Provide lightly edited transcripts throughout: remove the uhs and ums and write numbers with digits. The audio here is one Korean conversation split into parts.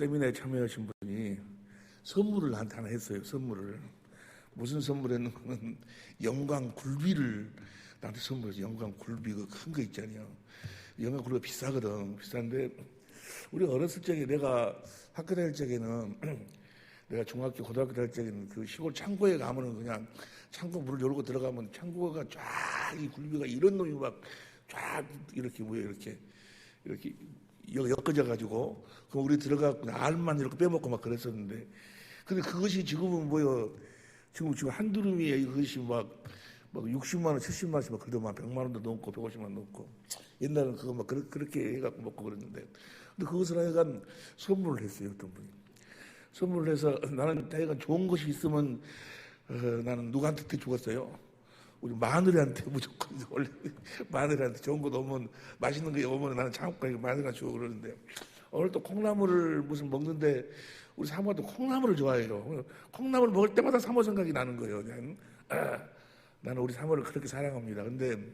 세미나에 참여하신 분이 선물을 나한테 하나 했어요. 선물을. 무슨 선물했는 영광 굴비를 나한테 선물해서, 영광 굴비 그 큰 거 있잖아요. 영광 굴비가 비싸거든. 비싼데 우리 어렸을 적에, 내가 학교 다닐 적에는 내가 중학교 고등학교 다닐 적에는 그 시골 창고에 가면은 그냥 창고 문을 열고 들어가면 창고가 쫙, 이 굴비가 이런 놈이 막 쫙 이렇게 뭐야, 이렇게 엮어져 가지고, 그 우리 들어가고 알만 이렇게 빼먹고 막 그랬었는데, 근데 그것이 지금은 뭐야, 지금 한 두루미에 그것이 막 60만 원, 70만 원씩 막 그래도 막 100만 원도 넘고 150만 원 넘고, 옛날에는 그거 막 그렇게 해갖고 먹고 그랬는데, 근데 그것을 하여간 선물을 했어요, 어떤 분이. 선물을 해서, 나는 하여간 좋은 것이 있으면 나는 누구한테 주었어요. 우리 마누리한테 무조건, 원래 마누리한테 좋은 거 오면, 맛있는 거 오면 나는 창고에 마누리한테 주고 그러는데, 오늘 또 콩나물을 무슨 먹는데, 우리 사모도 콩나물을 좋아해요. 콩나물 먹을 때마다 사모 생각이 나는 거예요. 나는 우리 사모를 그렇게 사랑합니다. 근데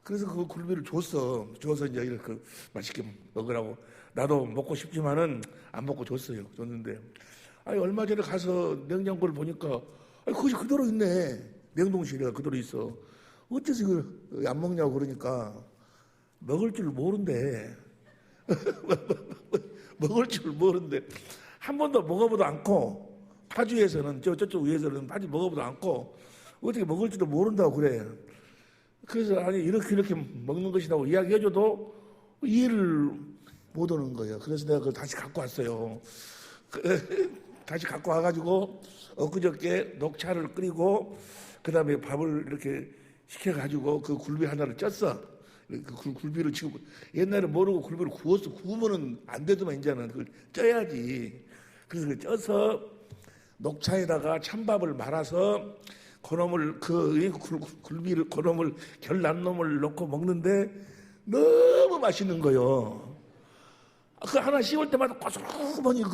그래서 그 굴비를 줘서 이제 이렇게 맛있게 먹으라고. 나도 먹고 싶지만은 안 먹고 줬는데, 아니 얼마 전에 가서 냉장고를 보니까, 아니 그것이 그대로 있네. 냉동실에 그대로 있어. 어째서 이걸 안 먹냐고 그러니까, 먹을 줄 모른대. 먹을 줄 모른대. 한 번도 먹어보도 않고, 파주에서는, 저쪽 위에서는 파주 먹어보도 않고, 어떻게 먹을 줄도 모른다고 그래. 그래서 아니 이렇게 먹는 것이라고 이야기해줘도 이해를 못 하는 거예요. 그래서 내가 그걸 다시 갖고 왔어요. 다시 갖고 와가지고 엊그저께 녹차를 끓이고, 그 다음에 밥을 이렇게 시켜가지고 그 굴비 하나를 쪘어. 그 굴비를 지금, 옛날에 모르고 굴비를 구우면은 안 되더만, 이제는 그걸 쪄야지. 그래서 그 쪄서 녹차에다가 찬밥을 말아서 그놈을, 굴비를, 그놈을, 결난 놈을 넣고 먹는데 너무 맛있는 거요. 그 하나 씹을 때마다 고스란히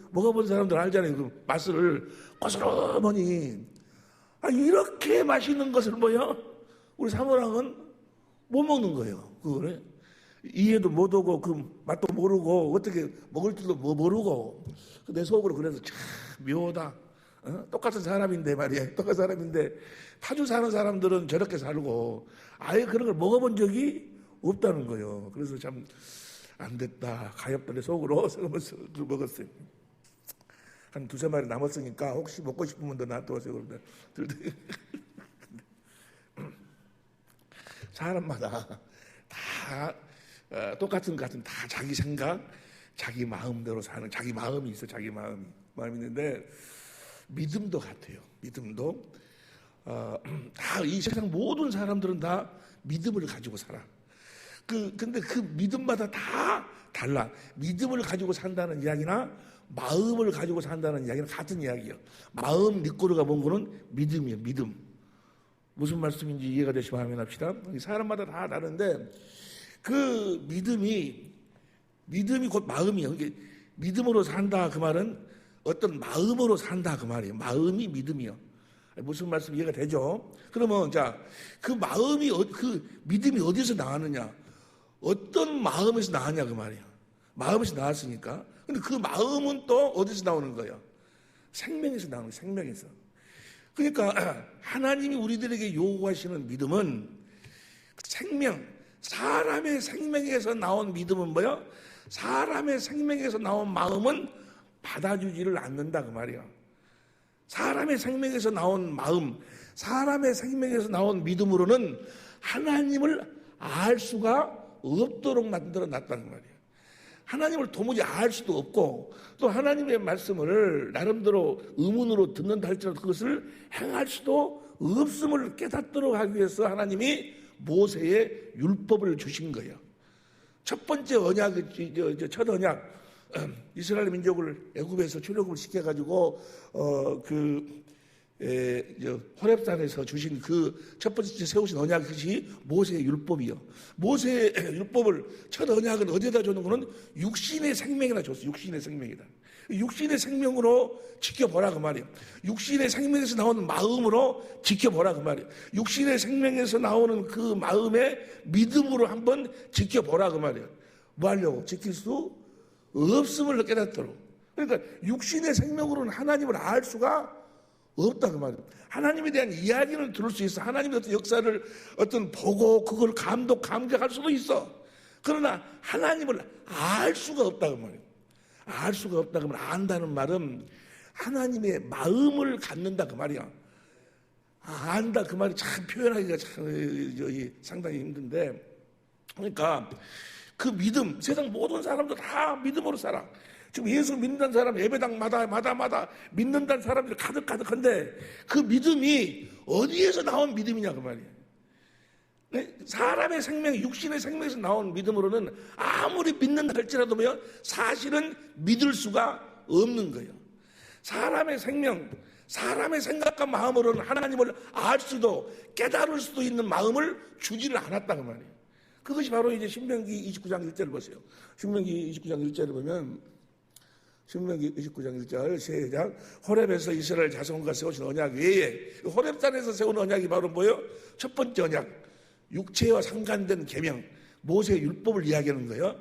먹어본 사람들 알잖아요. 그 맛을 고스란히. 아, 이렇게 맛있는 것을 우리 사모랑은 못 먹는 거예요. 그거를 이해도 못 하고, 그 맛도 모르고, 어떻게 먹을 줄도 모르고. 내 속으로 그래서 참 묘하다. 똑같은 사람인데 말이야. 똑같은 사람인데 파주 사는 사람들은 저렇게 살고 아예 그런 걸 먹어본 적이 없다는 거예요. 그래서 참 안 됐다. 가엾다. 내 속으로 먹었어요. 한 2-3마리 남았으니까 혹시 먹고 싶으면 더 놔둬서 그런데 사람마다 다 똑같은 것 같은, 다 자기 생각, 자기 마음대로 사는, 자기 마음이 있어. 자기 마음이 있는데, 믿음도 같아요. 믿음도 다 이 세상 모든 사람들은 다 믿음을 가지고 살아. 근데 그 믿음마다 다 달라. 믿음을 가지고 산다는 이야기나 마음을 가지고 산다는 이야기는 같은 이야기예요. 마음 니꼬르가 본 거는 믿음이에요. 믿음. 무슨 말씀인지 이해가 되시면 하면 합시다. 사람마다 다 다른데, 그 믿음이 곧 마음이에요. 이게 믿음으로 산다 그 말은 어떤 마음으로 산다 그 말이에요. 마음이 믿음이요. 무슨 말씀 이해가 되죠? 그러면 그 마음이, 그 믿음이 어디서 나왔느냐? 어떤 마음에서 나왔냐 그 말이에요. 마음에서 나왔으니까. 근데 그 마음은 또 어디서 나오는 거예요? 생명에서 나오는 거예요. 생명에서. 그러니까 하나님이 우리들에게 요구하시는 믿음은 생명, 사람의 생명에서 나온 믿음은 뭐예요? 사람의 생명에서 나온 마음은 받아주지를 않는다 그 말이에요. 사람의 생명에서 나온 마음, 사람의 생명에서 나온 믿음으로는 하나님을 알 수가 없도록 만들어 놨다는 말이에요. 하나님을 도무지 알 수도 없고, 또 하나님의 말씀을 나름대로 의문으로 듣는다 할지라도 그것을 행할 수도 없음을 깨닫도록 하기 위해서 하나님이 모세의 율법을 주신 거예요. 첫 번째 언약, 첫 언약, 이스라엘 민족을 애굽에서 출애굽을 시켜가지고 호렙산에서 주신 그 첫 번째 세우신 언약이 모세의 율법이요. 모세의 율법을, 첫 언약은 어디다 줬는 거는 육신의 생명이나 줬어. 육신의 생명이다. 육신의 생명으로 지켜보라 그 말이에요. 육신의 생명에서 나오는 마음으로 지켜보라 그 말이에요. 육신의 생명에서 나오는 그 마음의 믿음으로 한번 지켜보라 그 말이에요. 뭐 하려고? 지킬 수 없음을 깨닫도록. 그러니까 육신의 생명으로는 하나님을 알 수가 없다 그 말이에요. 하나님에 대한 이야기는 들을 수 있어. 하나님의 어떤 역사를 보고 그걸 감격할 수도 있어. 그러나 하나님을 알 수가 없다 그 말이에요. 알 수가 없다 그러면 안다는 말은 하나님의 마음을 갖는다 그 말이야. 안다 그 말이 참 표현하기가 참 상당히 힘든데, 그러니까 그 믿음, 세상 모든 사람도 다 믿음으로 살아. 지금 예수 믿는다는 사람 예배당마다 믿는다는 사람들이 가득한데 그 믿음이 어디에서 나온 믿음이냐 그 말이에요. 사람의 생명, 육신의 생명에서 나온 믿음으로는 아무리 믿는다 할지라도 사실은 믿을 수가 없는 거예요. 사람의 생명, 사람의 생각과 마음으로는 하나님을 알 수도 깨달을 수도 있는 마음을 주지를 않았다 그 말이에요. 그것이 바로 이제 신명기 29장 1절을 보세요. 신명기 29장 1절을 보면, 신명기 29장 1절 시작. 호렙에서 이스라엘 자손과 세우신 언약 외에, 호렙산에서 세운 언약이 바로 뭐예요? 첫 번째 언약, 육체와 상관된 계명, 모세의 율법을 이야기하는 거예요.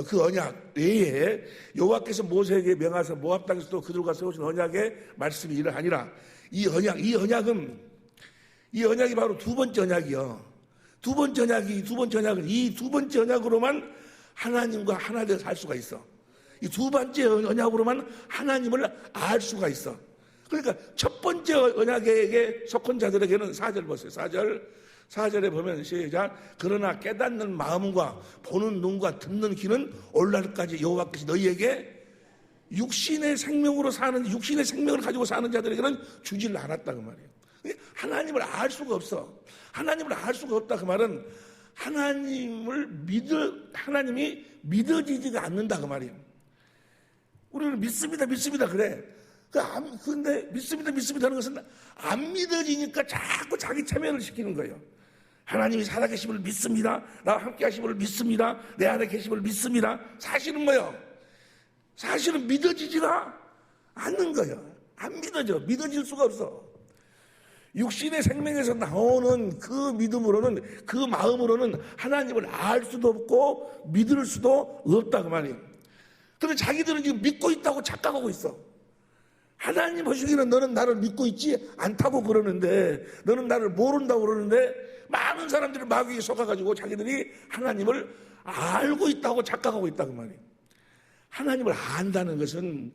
그 언약 외에 여호와께서 모세에게 명하사 모압 땅에서도 그들과 세우신 언약의 말씀이 이러하니라. 이 언약이 바로 두 번째 언약이요. 두 번째 언약은 이 두 번째 언약으로만 하나님과 하나 되어 살 수가 있어. 이 두 번째 언약으로만 하나님을 알 수가 있어. 그러니까 첫 번째 언약에게 속한 자들에게는 4절 보세요. 4절에 보면 시작. 그러나 깨닫는 마음과 보는 눈과 듣는 귀는 오늘날까지 여호와께서 너희에게 육신의 생명을 가지고 사는 자들에게는 주지를 않았다 그 말이에요. 하나님을 알 수가 없어. 하나님을 알 수가 없다 그 말은 하나님이 믿어지지가 않는다 그 말이에요. 우리는 믿습니다 그래. 근데 믿습니다 하는 것은 안 믿어지니까 자꾸 자기 참여를 시키는 거예요. 하나님이 살아계심을 믿습니다. 나와 함께 하심을 믿습니다. 내 안에 계심을 믿습니다. 사실은 뭐예요? 사실은 믿어지지가 않는 거예요. 안 믿어져. 믿어질 수가 없어. 육신의 생명에서 나오는 그 믿음으로는, 그 마음으로는 하나님을 알 수도 없고 믿을 수도 없다 그 말이에요. 그런데 자기들은 지금 믿고 있다고 착각하고 있어. 하나님 보시기에는 너는 나를 믿고 있지 않다고 그러는데, 너는 나를 모른다고 그러는데, 많은 사람들이 마귀에 속아가지고 자기들이 하나님을 알고 있다고 착각하고 있다 그 말이에요. 하나님을 안다는 것은,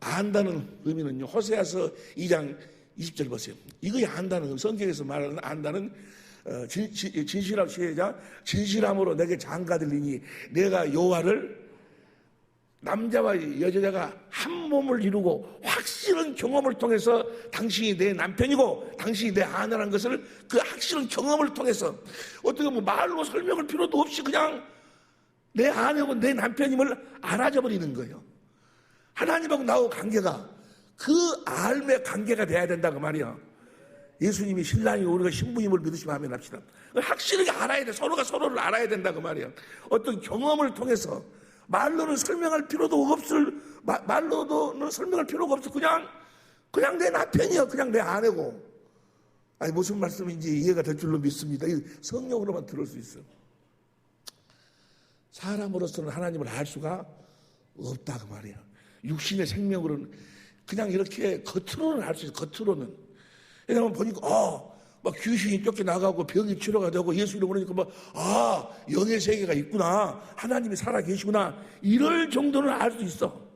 안다는 의미는요, 호세아서 2장 20절 보세요. 이거 안다는 건, 성경에서 말하는 안다는 진실함으로 내게 장가들리니 내가 여호와를, 남자와 여자가 한 몸을 이루고 확실한 경험을 통해서 당신이 내 남편이고 당신이 내 아내라는 것을 그 확실한 경험을 통해서, 어떻게 보면 말로 설명할 필요도 없이 그냥 내 아내고 내 남편임을 알아져 버리는 거예요. 하나님하고 나하고 관계가 그 알매 관계가 돼야 된다 그 말이야. 예수님이 신랑이 우리가 신부임을 믿으시면 하면 합시다. 확실하게 알아야 돼. 서로가 서로를 알아야 된다 그 말이야. 어떤 경험을 통해서, 말로는 설명할 필요도 설명할 필요가 없어. 그냥 내 남편이야. 그냥 내 아내고. 아니 무슨 말씀인지 이해가 될 줄로 믿습니다. 성령으로만 들을 수 있어. 사람으로서는 하나님을 알 수가 없다 그 말이야. 육신의 생명으로는 그냥 이렇게 겉으로는 알 수 있어. 겉으로는. 왜냐면 보니까 막 귀신이 쫓겨나가고 병이 치료가 되고 예수 이름 부르니까 영의 세계가 있구나, 하나님이 살아 계시구나, 이럴 정도는 알 수 있어.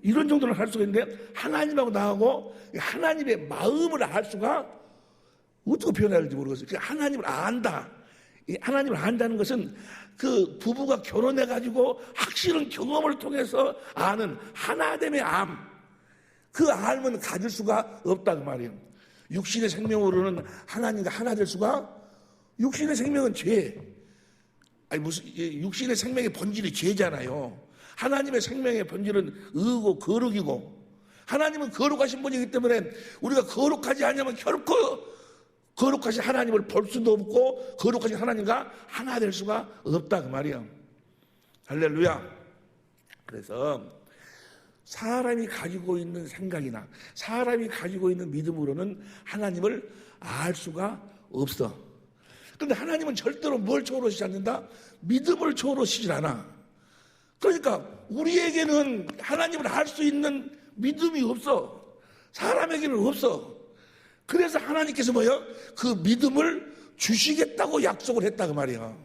이런 정도는 할 수가 있는데, 하나님하고 나하고 하나님의 마음을 알 수가 어떻게 표현해야 할지 모르겠어요. 하나님을 안다. 하나님을 안다는 것은 그 부부가 결혼해가지고 확실한 경험을 통해서 아는 하나됨의 암, 그 암은 가질 수가 없다 그 말이에요. 육신의 생명으로는 하나님과 하나 될 수가, 육신의 생명은 죄. 육신의 생명의 본질이 죄잖아요. 하나님의 생명의 본질은 의고 거룩이고, 하나님은 거룩하신 분이기 때문에 우리가 거룩하지 않으면 결코 거룩하신 하나님을 볼 수도 없고 거룩하신 하나님과 하나 될 수가 없다 그 말이야. 할렐루야. 그래서 사람이 가지고 있는 생각이나 사람이 가지고 있는 믿음으로는 하나님을 알 수가 없어. 그런데 하나님은 절대로 뭘 초월하시지 않는다? 믿음을 초월하시질 않아. 그러니까 우리에게는 하나님을 알 수 있는 믿음이 없어. 사람에게는 없어. 그래서 하나님께서 뭐예요? 그 믿음을 주시겠다고 약속을 했다 그 말이야.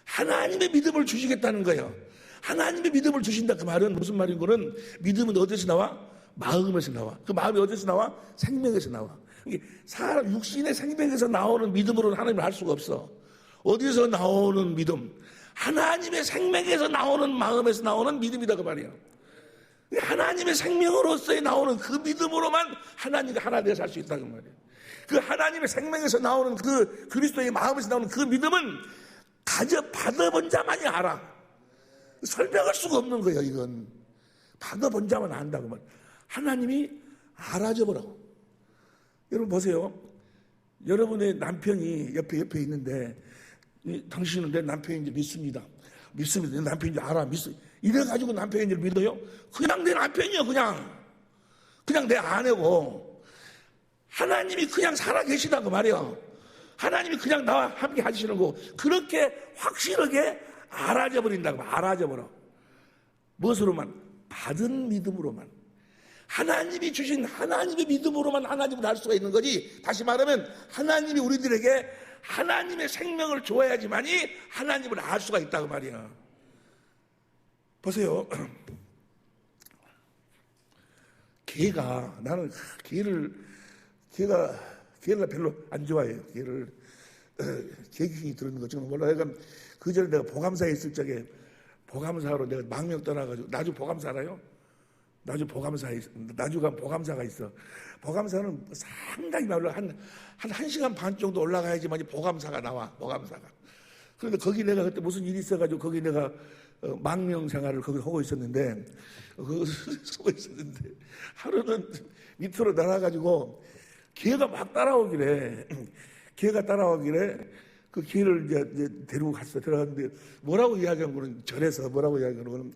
하나님의 믿음을 주시겠다는 거예요. 하나님의 믿음을 주신다 그 말은 무슨 말인 거는 믿음은 어디서 나와? 마음에서 나와. 그 마음이 어디서 나와? 생명에서 나와. 사람 육신의 생명에서 나오는 믿음으로는 하나님을 알 수가 없어. 어디서 나오는 믿음? 하나님의 생명에서 나오는 마음에서 나오는 믿음이다 그 말이야. 하나님의 생명으로서의 나오는 그 믿음으로만 하나님과 하나 되어 살 수 있다 그 말이야. 그 하나님의 생명에서 나오는 그 그리스도의 마음에서 나오는 그 믿음은 받아본 자만이 알아. 설명할 수가 없는 거예요. 이건 받아본 자만 안다고 말. 하나님이 알아줘 보라고. 여러분 보세요. 여러분의 남편이 옆에 있는데 당신은 내 남편인지 믿습니다. 내 남편인지 알아. 이래가지고 남편인지 믿어요? 그냥 내 남편이요. 그냥 내 아내고 하나님이 그냥 살아계시다고 말이야. 하나님이 그냥 나와 함께 하시는 거 그렇게 확실하게 알아져 버린다고. 알아져 버려. 무엇으로만? 받은 믿음으로만. 하나님이 주신 하나님의 믿음으로만 하나님을 알 수가 있는 거지. 다시 말하면 하나님이 우리들에게 하나님의 생명을 줘야지만이 하나님을 알 수가 있다고 말이야. 보세요. 나는 개가 별로 안 좋아해요. 개 귀신이 들은 거 지금 몰라. 내가 그 전에 내가 보감사에 있을 적에 보감사로 내가 망명 떠나가지고 나주 보감사 알아요? 나주가 보감사가 있어. 보감사는 상당히 말로 한 1시간 반 정도 올라가야지만 보감사가 나와. 보감사가. 그런데 거기 내가 그때 무슨 일이 있어가지고 거기 내가 망명 생활을 거기 하고 있었는데 하루는 밑으로 날아가지고 개가 막 따라오길래 그 개를 이제 데리고 갔어. 들어갔는데 뭐라고 이야기한 거는 절에서 뭐라고 이야기한 거는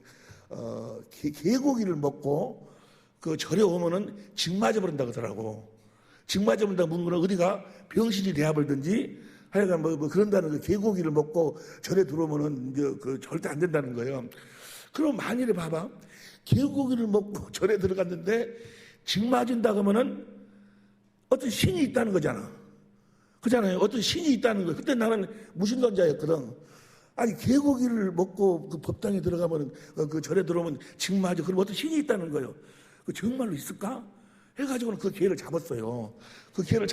개고기를 먹고 그 절에 오면은 징 맞아버린다 그러더라고. 징 맞아버린다 묻는 거는 어디가 병신이 되어버리든지 하여간 뭐 그런다는 그 개고기를 먹고 절에 들어오면은 이제 그 절대 안 된다는 거예요. 그럼 만일에 봐봐. 개고기를 먹고 절에 들어갔는데 징 맞은다 그러면은 어떤 신이 있다는 거잖아. 그잖아요. 어떤 신이 있다는 거예요. 그때 나는 무신론자였거든. 아니 개고기를 먹고 그 법당에 들어가면 그 절에 들어오면 징 맞아. 그럼 어떤 신이 있다는 거예요. 그 정말로 있을까? 해가지고는 그 개를 잡았어요. 그 개를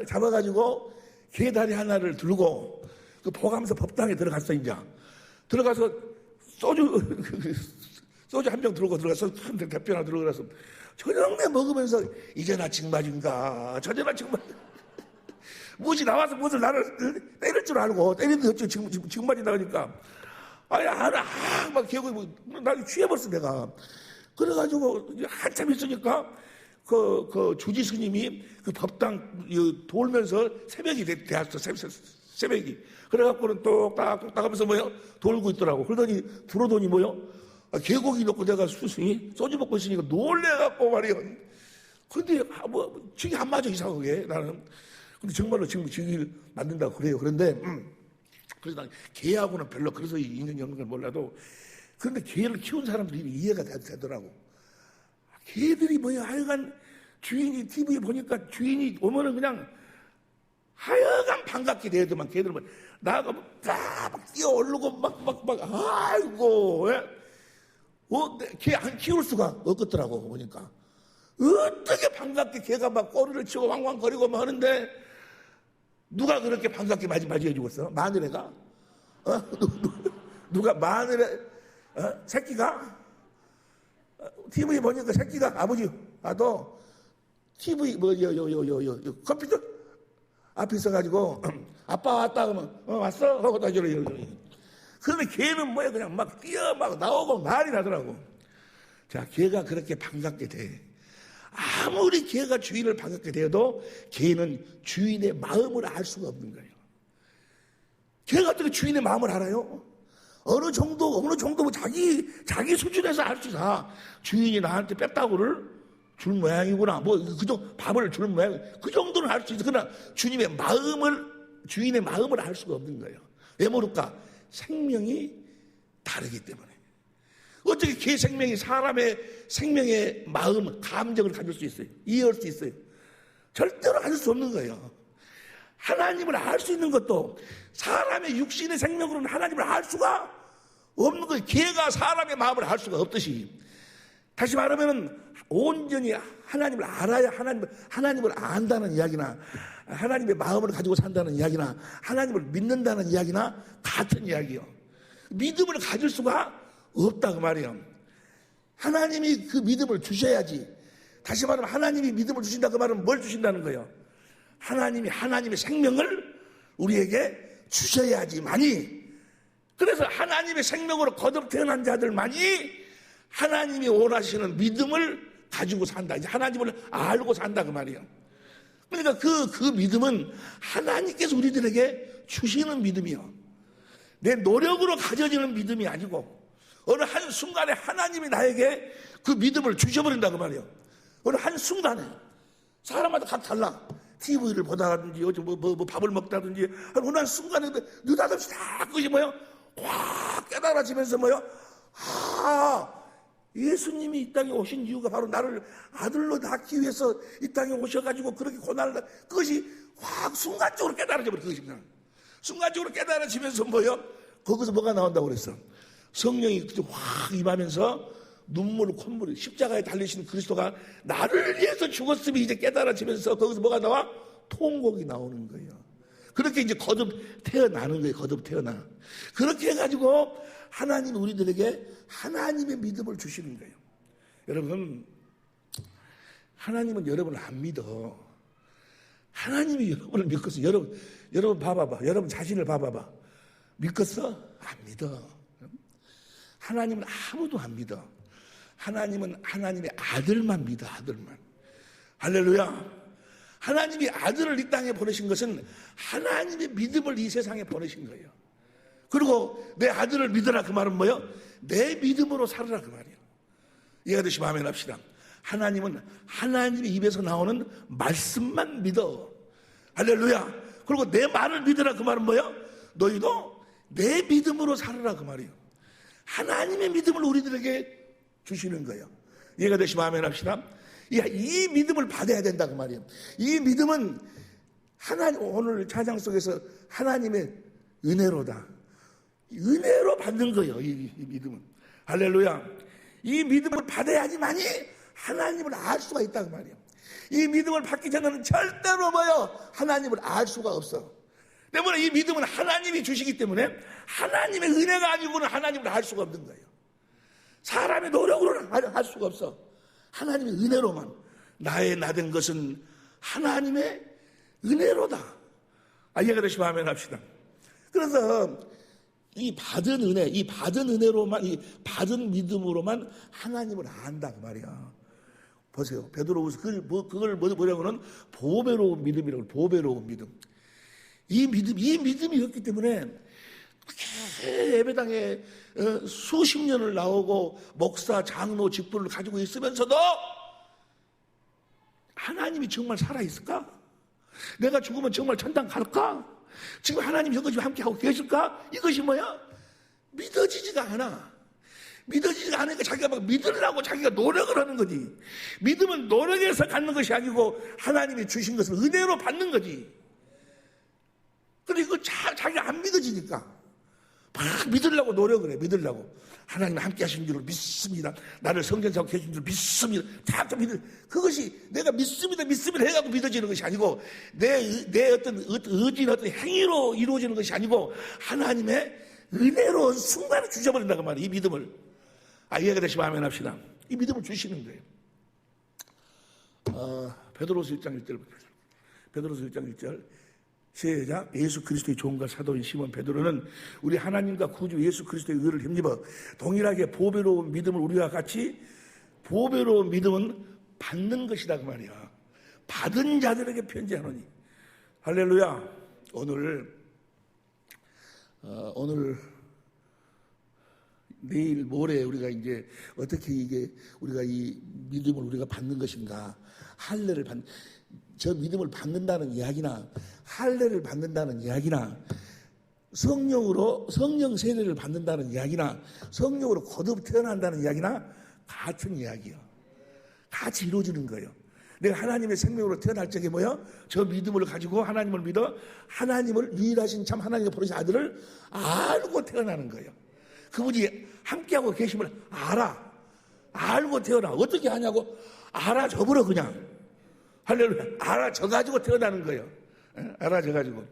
잡아가지고 개 다리 하나를 들고 그 보감사 법당에 들어갔어. 이제 들어가서 소주 한 병 들고 들어가서 대표 하나 들고 들어가서 저녁에 먹으면서 이제 나 징 맞은가 저녁에 징 맞 무엇이 나와서 무엇을 나를 때릴 줄 알고 때리는데 어쩌 징 맞은다 그러니까 막 기억이 나도 취해버렸어 내가. 그래가지고 한참 있으니까 그 주지 스님이 그 법당 돌면서 새벽이 되었어. 새벽이. 그래갖고는 똑딱 하면서 돌고 있더라고. 그러더니 들어오더니 개고기 넣고 내가 수승이 소주 먹고 있으니까 놀래갖고 말이야. 근데 징이 안 맞아 이상하게 나는. 근데 정말로 지금 징을 만든다고 그래요. 그런데 그래서 난 개하고는 별로 그래서 인연이 없는 걸 몰라도 그런데 개를 키운 사람들이 이해가 되더라고. 개들이 하여간 주인이 TV에 보니까 주인이 오면은 그냥 하여간 반갑게 대더만 개들은 나가 막 뛰어 오르고 아이고 개 안 키울 수가 없겠더라고 보니까. 어떻게 반갑게 개가 막 꼬리를 치고 왕왕거리고 막 하는데 누가 그렇게 반갑게 맞이해 주겠어? 마누라가? 누가 마누라 새끼가? TV 보니까 새끼가 아버지 너 TV 컴퓨터 앞에 있어가지고 아빠 왔다 그러면 왔어? 하고 다 저러. 그런데 걔는 그냥 막 뛰어 막 나오고 난리 나더라고. 자, 걔가 그렇게 반갑게 돼. 아무리 걔가 주인을 반갑게 되어도 걔는 주인의 마음을 알 수가 없는 거예요. 걔가 어떻게 주인의 마음을 알아요? 어느 정도 자기 수준에서 알 수 있어. 주인이 나한테 뺐다고를 줄 모양이구나. 밥을 줄 모양. 그 정도는 알 수 있어. 그러나 주인의 마음을 알 수가 없는 거예요. 왜 모를까? 생명이 다르기 때문에. 어떻게 개 생명이 사람의 생명의 마음, 감정을 가질 수 있어요? 이해할 수 있어요? 절대로 가질 수 없는 거예요. 하나님을 알 수 있는 것도 사람의 육신의 생명으로는 하나님을 알 수가 없는 거예요. 개가 사람의 마음을 알 수가 없듯이. 다시 말하면 온전히 하나님을 알아야 하나님을 안다는 이야기나 하나님의 마음을 가지고 산다는 이야기나 하나님을 믿는다는 이야기나 같은 이야기요. 믿음을 가질 수가 없다 그 말이에요. 하나님이 그 믿음을 주셔야지. 다시 말하면 하나님이 믿음을 주신다 그 말은 뭘 주신다는 거예요? 하나님이 하나님의 생명을 우리에게 주셔야지만이. 그래서 하나님의 생명으로 거듭 태어난 자들만이 하나님이 원하시는 믿음을 가지고 산다. 이제 하나님을 알고 산다 그 말이에요. 그러니까 그 믿음은 하나님께서 우리들에게 주시는 믿음이요. 내 노력으로 가져지는 믿음이 아니고 어느 한순간에 하나님이 나에게 그 믿음을 주셔버린다 그 말이에요. 어느 한순간에. 사람마다 각 달라. TV를 보다든지 뭐 밥을 먹다든지 어느 한순간에 느닷없이 다 그것이 뭐요? 확 깨달아지면서 뭐요? 예수님이 이 땅에 오신 이유가 바로 나를 아들로 낳기 위해서 이 땅에 오셔가지고 그렇게 고난을 그것이 확 순간적으로 깨달아져 버려. 그것이 그냥 순간적으로 깨달아지면서 뭐요? 거기서 뭐가 나온다고 그랬어? 성령이 확 임하면서 눈물, 콧물이 십자가에 달리신 그리스도가 나를 위해서 죽었음이 이제 깨달아지면서 거기서 뭐가 나와? 통곡이 나오는 거예요. 그렇게 이제 거듭 태어나는 거예요. 거듭 태어나. 그렇게 해가지고 하나님이 우리들에게 하나님의 믿음을 주시는 거예요. 여러분, 하나님은 여러분을 안 믿어. 하나님이 여러분을 믿겠어. 여러분 봐봐봐. 여러분 자신을 봐봐봐. 믿겠어? 안 믿어. 하나님은 아무도 안 믿어. 하나님은 하나님의 아들만 믿어. 아들만. 할렐루야. 하나님이 아들을 이 땅에 보내신 것은 하나님의 믿음을 이 세상에 보내신 거예요. 그리고 내 아들을 믿으라 그 말은 뭐예요? 내 믿음으로 살으라 그 말이에요. 이해가 되시면 아멘 합시다. 하나님은 하나님의 입에서 나오는 말씀만 믿어. 할렐루야. 그리고 내 말을 믿으라 그 말은 뭐예요? 너희도 내 믿음으로 살으라 그 말이에요. 하나님의 믿음을 우리들에게 주시는 거예요. 이해가 되시면 아멘 합시다. 이 믿음을 받아야 된다 그 말이에요. 이 믿음은 하나님, 오늘 찬양 속에서 하나님의 은혜로다. 은혜로 받는 거예요. 이 믿음은. 할렐루야. 이 믿음을 받아야지만이 하나님을 알 수가 있다 그 말이에요. 이 믿음을 받기 전에는 절대로 뭐요? 하나님을 알 수가 없어. 때문에 이 믿음은 하나님이 주시기 때문에 하나님의 은혜가 아니고는 하나님을 알 수가 없는 거예요. 사람의 노력으로는 할 수가 없어. 하나님의 은혜로만. 나의 나된 것은 하나님의 은혜로다. 이해가 되시면 아멘 합시다. 그래서 이 받은 은혜, 이 받은 은혜로만, 이 받은 믿음으로만 하나님을 안다 그 말이야. 보세요. 베드로후서 그걸 뭐라고 하는 보배로운 믿음이라고. 보배로운 믿음. 이 믿음이 없기 때문에 예배당에 수십 년을 나오고 목사, 장로, 직분을 가지고 있으면서도 하나님이 정말 살아있을까? 내가 죽으면 정말 천당 갈까? 지금 하나님 여기서 함께하고 계실까? 이것이 뭐야? 믿어지지가 않아. 믿어지지가 않으니까 자기가 막 믿으려고 자기가 노력을 하는 거지. 믿음은 노력해서 갖는 것이 아니고 하나님이 주신 것을 은혜로 받는 거지. 그리고 자기가 안 믿어지니까 막 믿으려고 노력을 해. 믿으려고. 하나님 함께 하신 줄 믿습니다. 나를 성전사고 계신 줄 믿습니다. 다 믿을. 그것이 내가 믿습니다 해가지고 믿어지는 것이 아니고 내 어떤 의지나 어떤 행위로 이루어지는 것이 아니고 하나님의 은혜로운 순간에 주셔버린다고 말이에요. 이 믿음을. 이해가 되시면 아멘 합시다. 이 믿음을 주시는 거예요. 베드로서 1장 1절. 베드로서 1장 1절. 시작. 예수 그리스도의 종과 사도인 시몬 베드로는 우리 하나님과 구주 예수 그리스도의 의를 힘입어 동일하게 보배로운 믿음을 우리와 같이. 보배로운 믿음은 받는 것이다 그 말이야. 받은 자들에게 편지하노니. 할렐루야. 오늘 내일 모레 우리가 이제 어떻게 우리가 이 믿음을 우리가 받는 것인가. 할례를 저 믿음을 받는다는 이야기나 할례를 받는다는 이야기나 성령으로 성령 세례를 받는다는 이야기나 성령으로 거듭 태어난다는 이야기나 같은 이야기예요. 같이 이루어지는 거예요. 내가 하나님의 생명으로 태어날 적에 뭐야? 저 믿음을 가지고 하나님을 믿어 하나님을 유일하신 참 하나님의 보내신 아들을 알고 태어나는 거예요. 그분이 함께하고 계심을 알고 태어나. 어떻게 하냐고? 알아줘버려 그냥. 할렐루야. 알아져가지고 태어나는 거예요. 알아져가지고.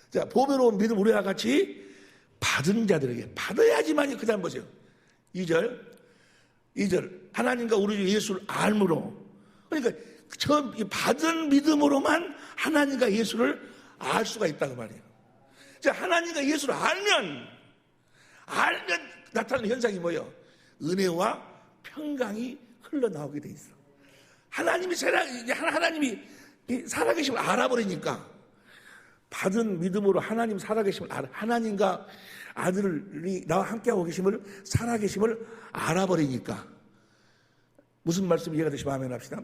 자, 보배로운 믿음 우리와 같이 받은 자들에게 받아야지만이. 그 다음 보세요. 2절 하나님과 우리 주 예수를 알므로. 그러니까 저 받은 믿음으로만 하나님과 예수를 알 수가 있다고 말이에요. 자, 하나님과 예수를 알면 나타나는 현상이 뭐예요? 은혜와 평강이 흘러나오게 돼 있어. 하나님이 살아계심을 알아버리니까, 받은 믿음으로 하나님 살아계심을 하나님과 아들이 나와 함께하고 계심을 살아계심을 알아버리니까, 무슨 말씀 이해가 되시면 아멘 합시다.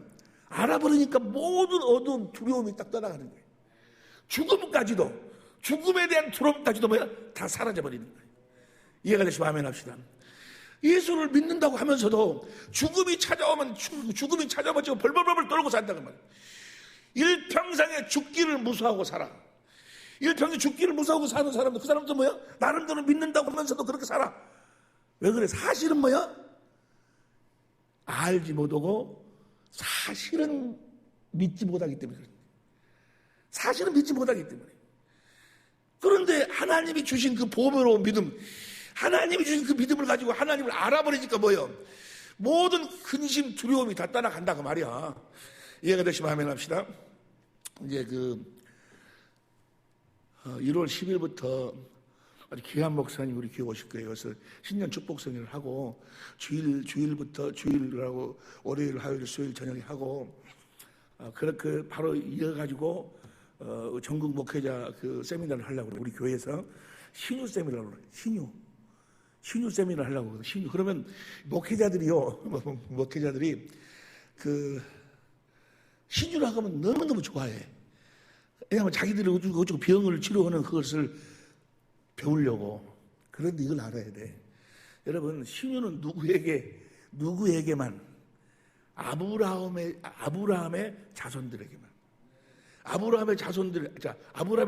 알아버리니까 모든 어두운 두려움이 딱 떠나가는 거예요. 죽음에 대한 두려움까지도 다 사라져버리는 거예요. 이해가 되시면 아멘 합시다. 예수를 믿는다고 하면서도 죽음이 찾아오면 벌벌벌 떨고 산다는 말이에요. 일평생에 죽기를 무서워하고 살아. 일평생 죽기를 무서워하고 사는 사람들, 그 사람도 나름대로 믿는다고 하면서도 그렇게 살아. 왜 그래? 사실은 알지 못하고 사실은 믿지 못하기 때문에 그래. 사실은 믿지 못하기 때문에. 그런데 하나님이 주신 그 보배로운 믿음, 하나님이 주신 그 믿음을 가지고 하나님을 알아버리니까 모든 근심, 두려움이 다 떠나간다 그 말이야. 이해가 되시면 아멘 합시다. 이제 1월 10일부터 아주 귀한 목사님 우리 교회 오실 거예요. 그래서 신년 축복 성회를 하고 주일하고 월요일, 화요일, 수요일 저녁에 하고 그렇게 바로 이어가지고 전국 목회자 그 세미나를 하려고 우리 교회에서 신유 세미나를 신유 세미나를 하려고 그래요. 그러면 목회자들이 그 신유를 하면 너무너무 좋아해. 왜냐하면 자기들이 어쩌고 병을 치료하는 그것을 배우려고. 그런데 이걸 알아야 돼. 여러분, 신유는 누구에게만? 아브라함의 자손들에게만. 아브라함의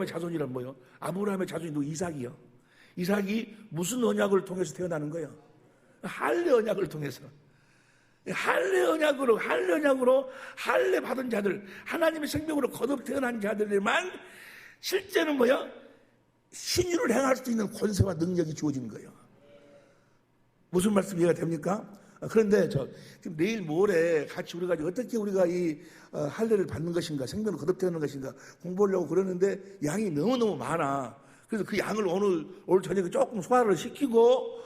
자손이란 뭐예요? 아브라함의 자손이 누구? 이삭이요. 이삭이 무슨 언약을 통해서 태어나는 거예요? 할례 언약을 통해서. 할례 언약으로 할례 받은 자들, 하나님의 생명으로 거듭 태어난 자들에만 실제는 신유를 행할 수 있는 권세와 능력이 주어지는 거예요. 무슨 말씀 이해가 됩니까? 그런데 지금 내일 모레 같이 우리가 어떻게 우리가 이 할례를 받는 것인가, 생명을 거듭 태어나는 것인가 공부하려고 그러는데 양이 너무너무 많아. 그래서 그 양을 오늘 저녁에 조금 소화를 시키고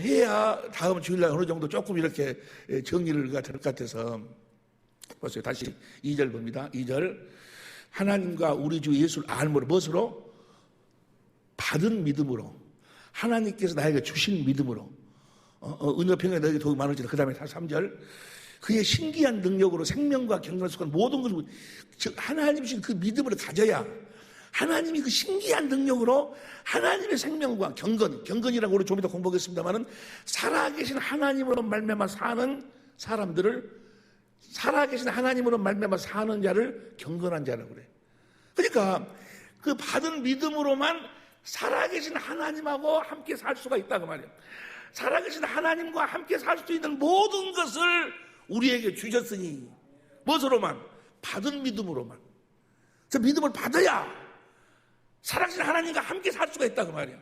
해야 다음 주일날 어느 정도 조금 이렇게 정리를 될 것 같아서. 보세요. 다시 2절 봅니다. 2절. 하나님과 우리 주 예수를 알므로, 무엇으로? 받은 믿음으로. 하나님께서 나에게 주신 믿음으로. 은혜평강이 너에게 더욱 많을지라. 그 다음에 3절. 그의 신기한 능력으로 생명과 경건을 속한 모든 것을, 즉 하나님이 주신 그 믿음을 가져야 하나님이 그 신기한 능력으로 하나님의 생명과 경건이라고 우리 좀 이따 공부하겠습니다만은 살아계신 하나님으로 말미암아 사는 사람들을, 살아계신 하나님으로 말미암아 사는 자를 경건한 자라고 그래. 그러니까 그 받은 믿음으로만 살아계신 하나님하고 함께 살 수가 있다고 말이에요. 살아계신 하나님과 함께 살 수 있는 모든 것을 우리에게 주셨으니 무엇으로만? 받은 믿음으로만. 저 믿음을 받아야 살아계신 하나님과 함께 살 수가 있다고 말이에요.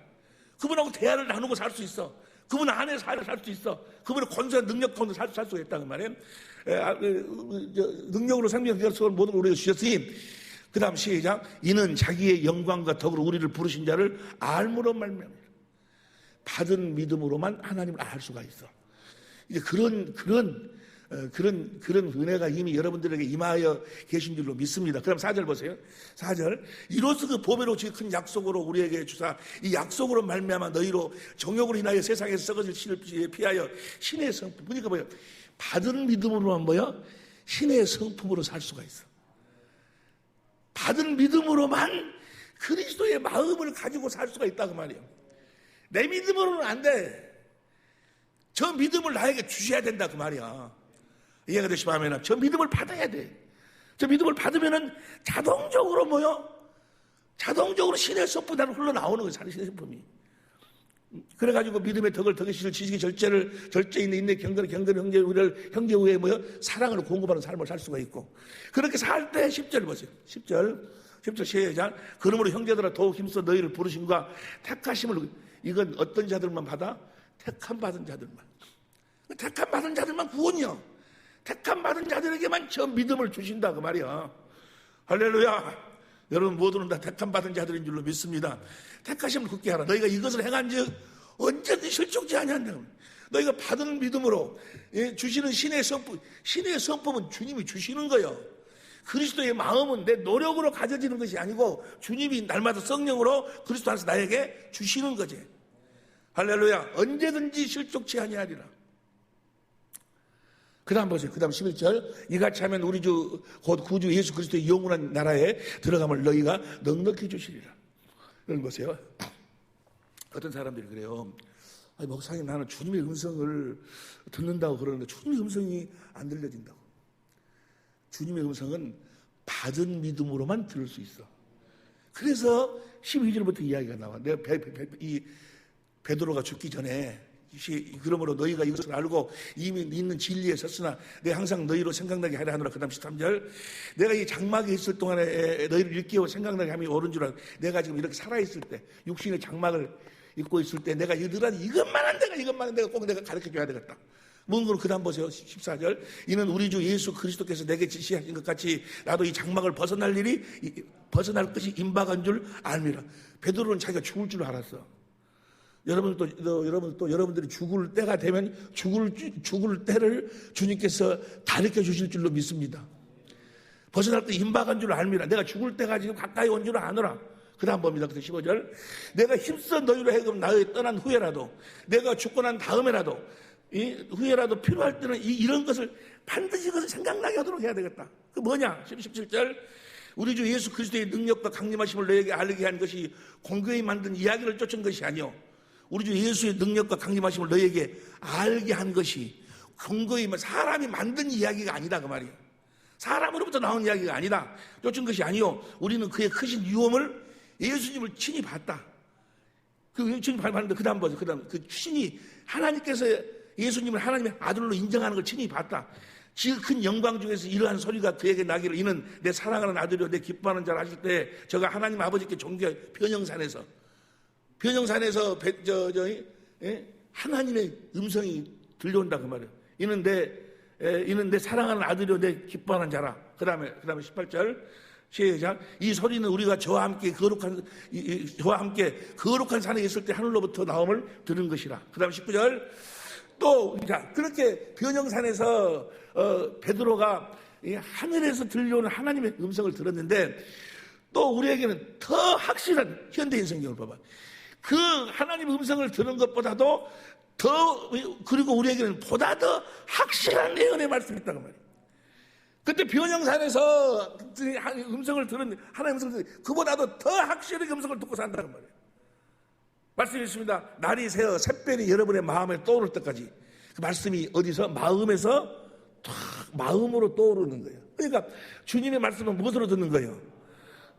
그분하고 대화를 나누고 살 수 있어. 그분 안에 살 수 있어. 그분의 권세와 능력 가운데 살 수가 있다고 말이에요. 능력으로 생명의 결석을 모든 걸 우리가 주셨으니, 그 다음 시작. 이는 자기의 영광과 덕으로 우리를 부르신 자를 알므로 말미암아. 받은 믿음으로만 하나님을 알 수가 있어. 이제 그런 은혜가 이미 여러분들에게 임하여 계신 줄로 믿습니다. 그럼 4절 보세요. 4절. 이로써 그 보배로 주신 큰 약속으로 우리에게 주사 이 약속으로 말미암아 너희로 정욕으로 인하여 세상에서 썩어질 신을 피하여 신의 성품. 그러니까 뭐예요? 받은 믿음으로만 신의 성품으로 살 수가 있어. 받은 믿음으로만 그리스도의 마음을 가지고 살 수가 있다고 말이에요. 내 믿음으로는 안 돼. 저 믿음을 나에게 주셔야 된다 그 말이야. 이해가 되시면 저 믿음을 받아야 돼. 저 믿음을 받으면은 자동적으로 뭐요? 자동적으로 신의 성품 나는 흘러나오는 거예요. 신의 성품이. 그래가지고 믿음의 덕을 덕에 실을 지식의 절제를 절제 있는 인내 경건을 형제 우리를 형제 후에 뭐요? 사랑을 공급하는 삶을 살 수가 있고 그렇게 살 때 10절 보세요. 10절 시작. 그러므로 형제들아 더욱 힘써 너희를 부르심과 택하심을 이건 어떤 자들만 받아? 택함 받은 자들만. 택함 받은 자들만 구원이요. 택함 받은 자들에게만 저 믿음을 주신다 그 말이야. 할렐루야. 여러분 모두는 다 택함 받은 자들인 줄로 믿습니다. 택하심을 굳게 하라. 너희가 이것을 행한즉 언제든지 실족지 아니한다. 너희가 받은 믿음으로 주시는 신의 성품은 주님이 주시는 거예요. 그리스도의 마음은 내 노력으로 가져지는 것이 아니고 주님이 날마다 성령으로 그리스도 안에서 나에게 주시는 거지. 할렐루야. 언제든지 실족치 아니하리라. 그 다음 보세요. 그 다음 11절. 이같이 하면 우리 주 곧 구주 예수 그리스도의 영원한 나라에 들어감을 너희가 넉넉히 주시리라. 여러분 보세요. 어떤 사람들이 그래요. 아니, 목사님 나는 주님의 음성을 듣는다고 그러는데 주님의 음성이 안 들려진다고. 주님의 음성은 받은 믿음으로만 들을 수 있어. 그래서 12절부터 이야기가 나와. 내가 베드로가 죽기 전에 그러므로 너희가 이것을 알고 이미 있는 진리에 섰으나 내가 항상 너희로 생각나게 하려 하노라. 그 다음 13절. 내가 이 장막에 있을 동안에 너희를 일깨워 생각나게 함이 옳은 줄 알고 내가 지금 이렇게 살아있을 때 육신의 장막을 입고 있을 때 내가 이들한테 이것만 한 내가 꼭 내가 가르쳐줘야 되겠다. 뭔 걸 그 다음 보세요. 14절. 이는 우리 주 예수 그리스도께서 내게 지시하신 것 같이 나도 이 장막을 벗어날 것이 임박한 줄 알미라. 베드로는 자기가 죽을 줄 알았어. 여러분들이 죽을 때가 되면 죽을 때를 주님께서 가르쳐 주실 줄로 믿습니다. 벗어날 때 임박한 줄 알미라. 내가 죽을 때가 지금 가까이 온 줄 아노라. 그 다음 봅니다. 15절. 내가 힘써 너희로 하여금 나의 떠난 후에라도 내가 죽고 난 다음에라도 후에라도 필요할 때는 이런 것을 반드시 그것을 생각나게 하도록 해야 되겠다. 그 뭐냐? 17절. 우리 주 예수 그리스도의 능력과 강림하심을 너에게 알게 한 것이 공교히 만든 이야기를 쫓은 것이 아니요 우리 주 예수의 능력과 강림하심을 너에게 알게 한 것이 공교히 사람이 만든 이야기가 아니다 그 말이에요. 사람으로부터 나온 이야기가 아니다. 쫓은 것이 아니요 우리는 그의 크신 유엄을 예수님을 친히 봤다. 그 친히 봤는데 그 다음 보세요. 그 다음 그 친히 하나님께서 예수님을 하나님의 아들로 인정하는 걸 친히 봤다. 지극 큰 영광 중에서 이러한 소리가 그에게 나기를 이는 내 사랑하는 아들이요 내 기뻐하는 자를 하실 때 저가 하나님 아버지께 존귀한 변형산에서 하나님의 음성이 들려온다 그 말이에요. 이는 내 사랑하는 아들이요 내 기뻐하는 자라. 그 다음에 18절 시작. 이 소리는 우리가 저와 함께 거룩한 산에 있을 때 하늘로부터 나옴을 들은 것이라. 그 다음에 19절 또 그렇게 변형산에서 베드로가 하늘에서 들려오는 하나님의 음성을 들었는데 또 우리에게는 더 확실한 현대인 성경을 봐봐. 그 하나님의 음성을 들은 것보다도 그리고 우리에게는 보다 더 확실한 예언의 말씀이 있다는 말이에요. 그때 변형산에서 음성을 들은 하나님의 음성을 들은 그보다도 더 확실하게 음성을 듣고 산다는 말이에요. 말씀이 있습니다. 날이 새어 샛별이 여러분의 마음에 떠오를 때까지 그 말씀이 어디서? 마음으로 떠오르는 거예요. 그러니까 주님의 말씀은 무엇으로 듣는 거예요?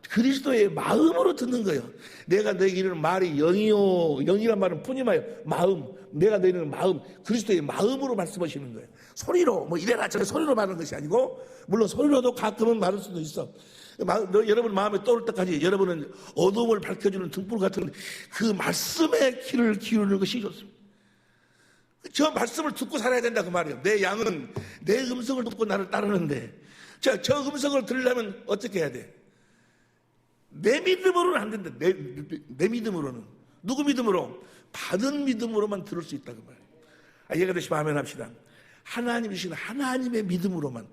그리스도의 마음으로 듣는 거예요. 내가 너에게 이르는 말이 영이요 영이란 말은 푸니마요 마음. 내가 너에게 이르는 마음 그리스도의 마음으로 말씀하시는 거예요. 소리로 이래라 저래 소리로 말하는 것이 아니고 물론 소리로도 가끔은 말할 수도 있어. 여러분 마음에 떠올 때까지 여러분은 어둠을 밝혀주는 등불 같은 그 말씀의 귀를 기울이는 것이 좋습니다. 저 말씀을 듣고 살아야 된다 그 말이에요. 내 양은 내 음성을 듣고 나를 따르는데 저 음성을 들으려면 어떻게 해야 돼? 내 믿음으로는 안 된다. 내 믿음으로는. 누구 믿음으로? 받은 믿음으로만 들을 수 있다 그 말이에요. 이해가 되시면 아멘 합시다. 하나님이신 하나님의 믿음으로만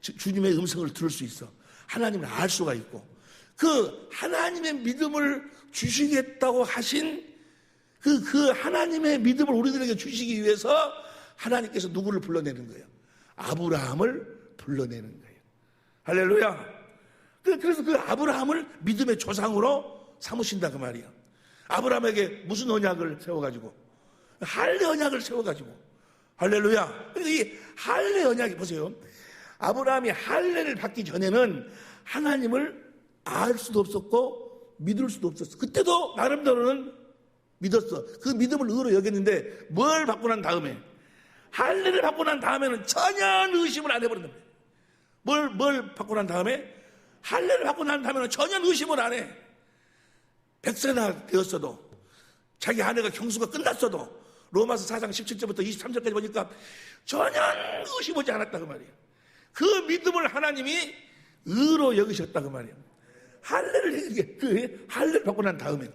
주님의 음성을 들을 수 있어. 하나님을 알 수가 있고 그 하나님의 믿음을 주시겠다고 하신 그 하나님의 믿음을 우리들에게 주시기 위해서 하나님께서 누구를 불러내는 거예요? 아브라함을 불러내는 거예요. 할렐루야. 그래서 그 아브라함을 믿음의 조상으로 삼으신다 그 말이야. 아브라함에게 무슨 언약을 세워가지고? 할례 언약을 세워가지고. 할렐루야. 이 할례 언약이 보세요. 아브라함이 할례를 받기 전에는 하나님을 알 수도 없었고 믿을 수도 없었어. 그때도 나름대로는 믿었어. 그 믿음을 의로 여겼는데 뭘 받고 난 다음에, 할례를 받고 난 다음에는 전혀 의심을 안 해버린다. 뭘 받고 난 다음에? 할례를 받고 난 다음에는 전혀 의심을 안 해. 100세나 되었어도, 자기 아내가 경수가 끝났어도, 로마서 4장 17절부터 23절까지 보니까 전혀 의심하지 않았다 그 말이에요. 그 믿음을 하나님이 의로 여기셨다 그 말이에요. 할례를 받고 난 다음에.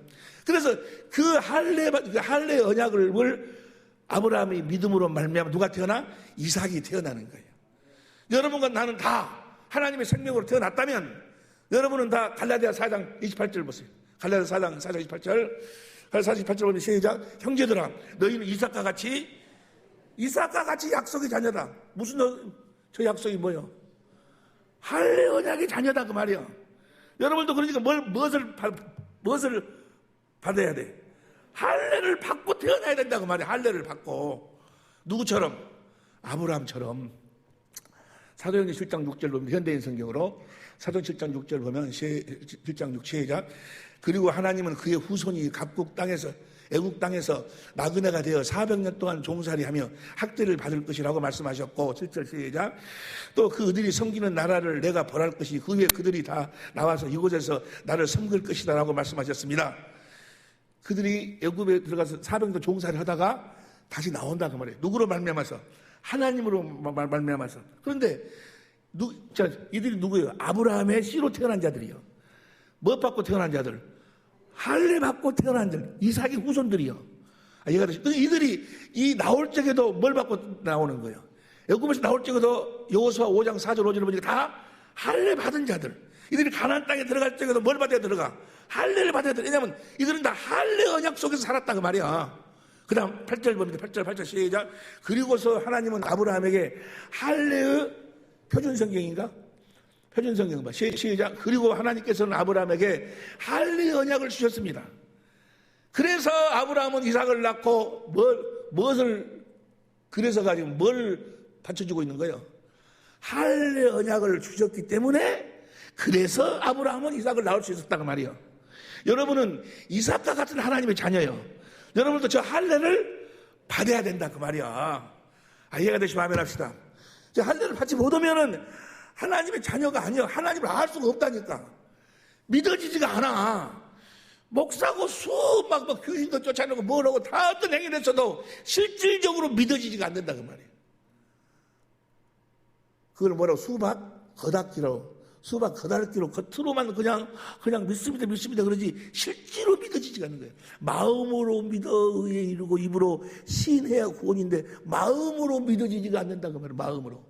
그래서 그 할례 언약을 아브라함이 믿음으로 말미암아 누가 태어나? 이삭이 태어나는 거예요. 여러분과 나는 다 하나님의 생명으로 태어났다면 여러분은 다 갈라디아 4장 28절 보세요. 갈라디아 4장 28절. 갈라디아 28절 보면 시작. 형제들아 너희는 이삭과 같이 약속의 자녀다. 무슨 저 약속이 뭐예요? 할례 언약의 자녀다 그 말이야. 여러분도 그러니까 무엇을 받아야 돼? 할례를 받고 태어나야 된다 그 말이야. 할례를 받고. 누구처럼? 아브라함처럼. 사도행전 7장 6절 보면 현대인 성경으로 사도행전 7장 6절 보면 7장 6 시작. 그리고 하나님은 그의 후손이 각국 땅에서 애국 땅에서 나그네가 되어 400년 동안 종살이하며 학대를 받을 것이라고 말씀하셨고 7절 시작. 또 그들이 섬기는 나라를 내가 벌할 것이 그 후에 그들이 다 나와서 이곳에서 나를 섬길 것이다 라고 말씀하셨습니다. 그들이 애굽에 들어가서 400년 종살이 하다가 다시 나온다 그 말이에요. 누구로 말미암아서? 하나님으로 말미암아서. 그런데 이들이 누구예요? 아브라함의 씨로 태어난 자들이요. 뭐 받고 태어난 자들? 할례 받고 태어난 자들. 이삭의 후손들이요. 이들이 나올 적에도 뭘 받고 나오는 거예요? 애굽에서 나올 적에도 여호수아 5장 4절 5절을 보니까 다 할례 받은 자들. 이들이 가나안 땅에 들어갈 적에도 뭘 받아야 들어가? 할례를 받아야 돼. 왜냐하면 이들은 다 할례 언약 속에서 살았다 그 말이야. 그 다음 8절 봅니다. 8절 시작. 그리고서 하나님은 아브라함에게 할례의 표준성경인가? 표준성경 봐. 시작. 그리고 하나님께서는 아브라함에게 할례 언약을 주셨습니다. 그래서 아브라함은 이삭을 낳고 그래서 가지고 뭘 받쳐주고 있는 거예요? 할례 언약을 주셨기 때문에 그래서 아브라함은 이삭을 낳을 수 있었다고 말이에요. 여러분은 이삭과 같은 하나님의 자녀예요. 여러분도 저 할례를 받아야 된다 그 말이야. 이해가 되시면 아멘 합시다. 저 할례를 받지 못하면은 하나님의 자녀가 아니야. 하나님을 알 수가 없다니까. 믿어지지가 않아. 목사고 막 귀신도 쫓아내고 뭐라고 다 어떤 행위를 했어도 실질적으로 믿어지지가 않는다 그 말이에요. 그걸 뭐라고? 수박 겉핥기로. 수박 겉핥기로 겉으로만 그냥 믿습니다 그러지 실제로 믿어지지가 않는 거예요. 마음으로 믿어 의에 이르고 입으로 시인해야 구원인데 마음으로 믿어지지가 않는다 그 말이에요. 마음으로.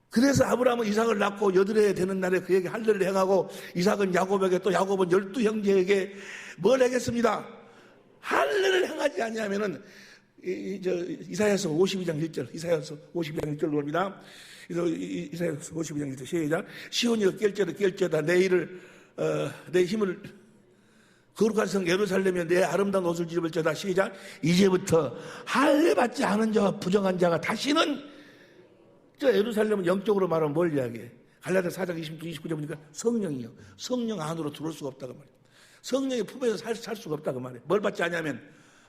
그래서 아브라함은 이삭을 낳고 여드레 되는 날에 그에게 할례를 행하고 이삭은 야곱에게 또 야곱은 12형제에게 뭘 하겠습니다? 할례를 행하지 아니하면은 이사야서 52장 1절 이사야서 52장 1절로 봅니다. 이사야서 52장 1절 시작. 시온이여 깰죄다 내 힘을 거룩한 성 예루살렘에 내 아름다운 옷을 입을지어다. 시작. 이제부터 할례 받지 않은 자와 부정한 자가 다시는 저 예루살렘은 영적으로 말하면 뭘 이야기해? 갈라디아 4장 29절 보니까 성령이요. 성령 안으로 들어올 수가 없다고 말이에요. 성령의 품에서 살 수가 없다고 말이에요. 뭘 받지 않냐면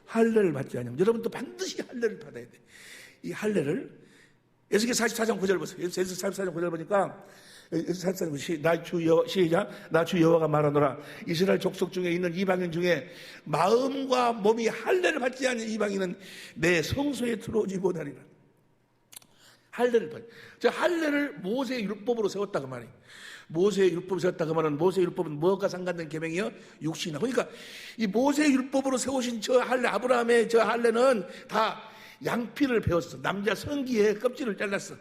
할례를 받지 않으면 여러분도 반드시 할례를 받아야 돼. 이 할례를 에스겔 44장 9절 보세요. 에스겔 44장 9절 보니까 나 주 여호와가 말하노라. 이스라엘 족속 중에 있는 이방인 중에 마음과 몸이 할례를 받지 않는 이방인은 내 성소에 들어오지 못하리라. 할례를 받. 저 할례를 모세의 율법으로 세웠다고 말이에요. 모세의 율법을 세웠다고 말하는 모세의 율법은 뭐가 상관된 계명이요? 육신이나. 그러니까 이 모세의 율법으로 세우신 저 할례, 아브라함의 저 할례는 다 양피를 베었어. 남자 성기에 껍질을 잘랐어.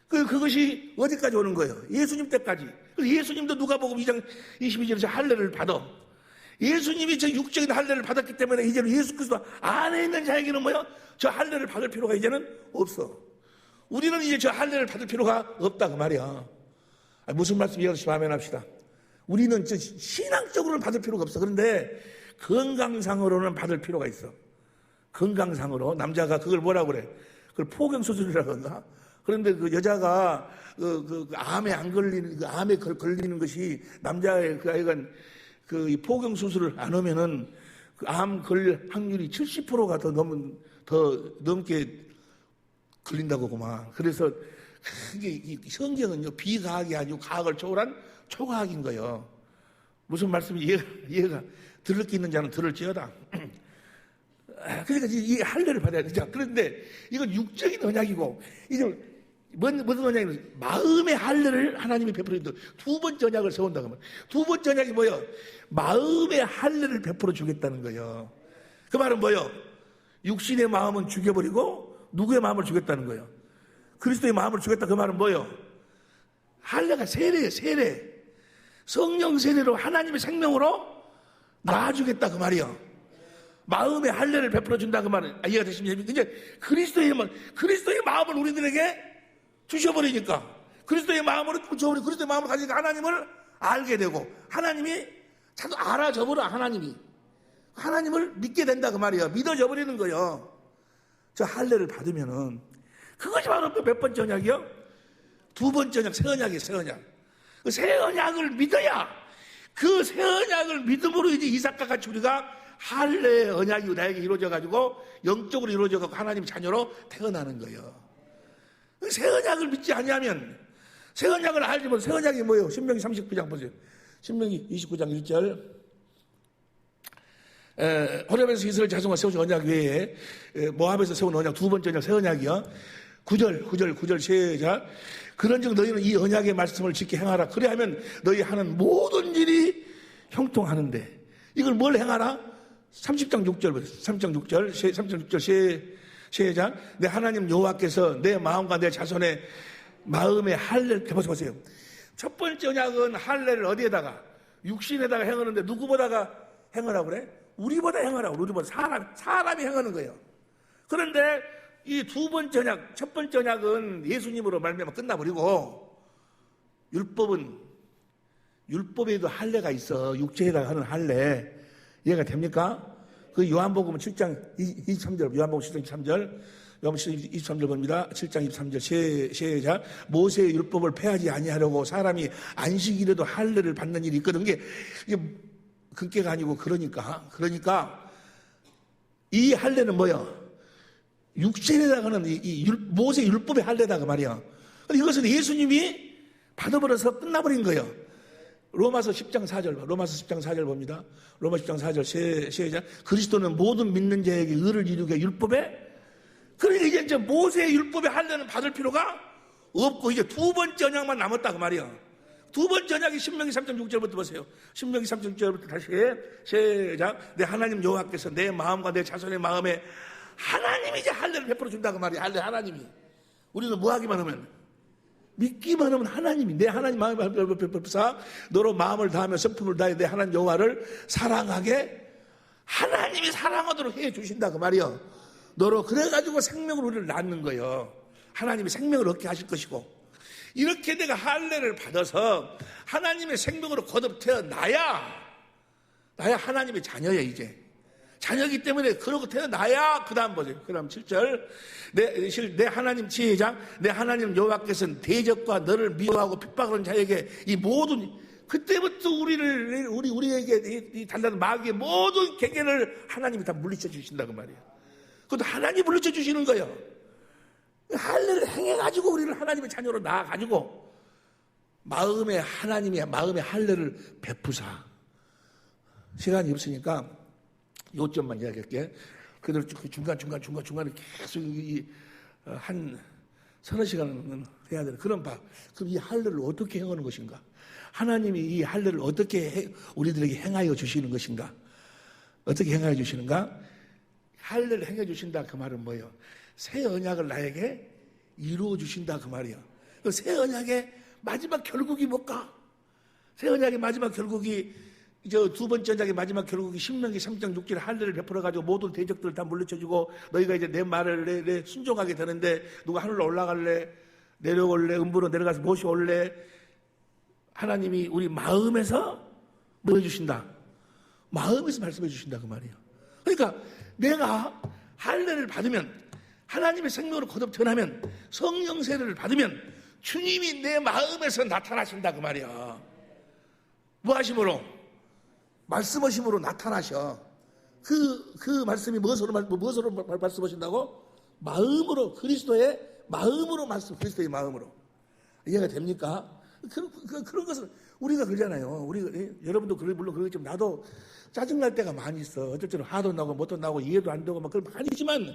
그것이 어디까지 오는 거예요? 예수님 때까지. 그래서 예수님도 누가복음 2장 22절에서 할례를 받아. 예수님이 저 육적인 할례를 받았기 때문에 이제는 예수 그리스도 안에 있는 자에게는 뭐요? 저 할례를 받을 필요가 이제는 없어. 우리는 이제 저 할례를 받을 필요가 없다 그 말이야. 무슨 말씀 이해하시면 아멘 합시다. 우리는 신앙적으로는 받을 필요가 없어. 그런데 건강상으로는 받을 필요가 있어. 건강상으로 남자가 그걸 뭐라고 그래? 그걸 포경수술이라고 하나? 그런데 그 여자가 그 암에 안 걸리는, 그 암에 걸리는 것이 남자의 그 아이가 그 포경수술을 안 하면은 그 암 걸 확률이 70%가 더 넘게 걸린다고 그만. 그래서 그게 이 성경은요, 비과학이 아니고 과학을 초월한 초과학인 거예요. 무슨 말씀이 이해가 들을 게 있는 자는 들을지어다. 그러니까 이 할례를 받아야 되죠. 그런데 이건 육적인 언약이고, 이제 무슨 언약이냐면 마음의 할례를 하나님이 베풀어준다. 두 번째 언약을 세운다 그러면 두 번째 언약이 뭐예요? 마음의 할례를 베풀어 주겠다는 거예요. 그 말은 뭐예요? 육신의 마음은 죽여버리고 누구의 마음을 주겠다는 거예요? 그리스도의 마음을 주겠다. 그 말은 뭐예요? 할례가 세례예요. 세례. 성령 세례로 하나님의 생명으로 낳아주겠다 그 말이에요. 마음의 할례를 베풀어 준다 그 말은 이해가 되십니까? 이제 그리스도의 마음을 우리들에게 주셔버리니까, 그리스도의 마음으로 주셔버리고 그리스도의 마음을 가지니까 하나님을 알게 되고, 하나님이 자꾸 알아져버려. 하나님을 믿게 된다 그 말이에요. 믿어져 버리는 거예요. 저 할례를 받으면은 그것이 바로 몇 번째 언약이요? 두 번째 언약, 새 언약이에요. 새 언약. 그 새 언약을 믿어야, 그 새 언약을 믿음으로 이제 이삭과 같이 우리가 할례의 언약이 나에게 이루어져 가지고 영적으로 이루어져 가지고 하나님 자녀로 태어나는 거예요. 새 언약을 믿지 아니하면, 새 언약을 알지 못해. 새 언약이 뭐예요? 신명기 39장 보세요. 신명기 29장 1절. 호렙에서 이스라엘 자손과 세우신 언약 외에 모압에서 세운 언약, 두 번째 언약, 새 언약이요. 9절 시작. 그런즉 너희는 이 언약의 말씀을 지켜 행하라. 그래야면 너희 하는 모든 일이 형통하는데. 이걸 뭘 행하라? 30장 6절 보세요. 30장 6절 시작. 내 하나님 여호와께서 내 마음과 내 자손의 마음의 할례를 보세요. 첫 번째 언약은 할례를 어디에다가? 육신에다가 행하는데 누구보다가 행하라고 그래? 우리보다 행하라고. 우리보다 사람이 행하는 거예요. 그런데 이 두 번째 언약, 첫 번째 언약은 예수님으로 말미암아 끝나버리고, 율법에도 할례가 있어. 육체에다가 하는 할례. 이해가 됩니까? 그 요한복음 7장 23절, 요한복음 7장 23절, 요한복음 23절 봅니다. 7장 23절 시작. 모세의 율법을 폐하지 아니하려고 사람이 안식일에도 할례를 받는 일이 있거든. 이게 그게가 아니고, 그러니까 이 할례는 뭐야? 육신에다가는 모세 율법의 할례다가 말이야. 근데 이것은 예수님이 받아버려서 끝나버린 거예요. 로마서 10장 4절, 로마서 10장 4절 봅니다. 로마 10장 4절 시작. 그리스도는 모든 믿는 자에게 의를 이루게 율법에, 그러니까 이제 모세의 율법의 할례는 받을 필요가 없고, 이제 두 번째 언약만 남았다 그 말이야. 두 번째 언약이 신명기 3장 6절부터 보세요. 신명기 3장 6절부터 다시 시작. 내 하나님 여호와께서 내 마음과 내 자손의 마음에 하나님이 이제 할례를 베풀어 준다 그 말이야. 할례 하나님이. 우리는 뭐 하기만 하면? 믿기만 하면 하나님이 내 하나님 마음을 베풀사 너로 마음을 다하며 성품을 다해 내 하나님 여호와를 사랑하게 하나님이 사랑하도록 해 주신다 그 말이야. 너로 그래가지고 생명으로 우리를 낳는 거예요. 하나님이 생명을 얻게 하실 것이고, 이렇게 내가 할례를 받아서 하나님의 생명으로 거듭 태어나야 하나님의 자녀야. 이제 자녀이기 때문에 그러고 태어나야 그 다음 보세요. 그 다음 7절. 내 하나님 지혜자, 내 하나님 여호와께서는 대적과 너를 미워하고 핍박하는 자에게 이 모든, 그때부터 우리에게 이 단단한 마귀의 모든 계계를 하나님이 다 물리쳐 주신다 그 말이에요. 그것도 하나님이 물리쳐 주시는 거예요. 할례를 행해가지고 우리를 하나님의 자녀로 낳아가지고 마음의 할례를 베푸사. 시간이 없으니까 요점만 이야기할게. 그대로 중간중간에 계속 한 서너 시간은 해야 되는 그런 바. 그럼 이 할례를 어떻게 행하는 것인가? 하나님이 이 할례를 어떻게 우리들에게 행하여 주시는 것인가? 어떻게 행하여 주시는가? 할례를 행해 주신다 그 말은 뭐예요? 새 언약을 나에게 이루어 주신다 그 말이에요. 새 언약의 마지막 결국이 뭘까? 새 언약의 마지막 결국이, 두 번째 언약의 마지막 결국이 신명기 3장 6절 할례를 베풀어가지고 모든 대적들을 다 물리쳐주고, 너희가 이제 내 말을 순종하게 되는데, 누가 하늘로 올라갈래? 내려올래? 음부로 내려가서 무엇이 올래? 하나님이 우리 마음에서 뭐 해주신다? 마음에서 말씀해 주신다 그 말이에요. 그러니까 내가 할례를 받으면, 하나님의 생명으로 거듭 태어나면, 성령 세례를 받으면 주님이 내 마음에서 나타나신다 그 말이야. 뭐 하심으로? 말씀하심으로 나타나셔. 그 말씀이 무엇으로 말씀하신다고? 마음으로, 그리스도의 마음으로 그리스도의 마음으로. 이해가 됩니까? 그런 것을 우리가 그러잖아요. 여러분도 물론 그러겠지만 나도 짜증날 때가 많이 있어. 어쩔 때는 화도 나고 뭣도 나고 이해도 안 되고 막 그런 많이 있지만,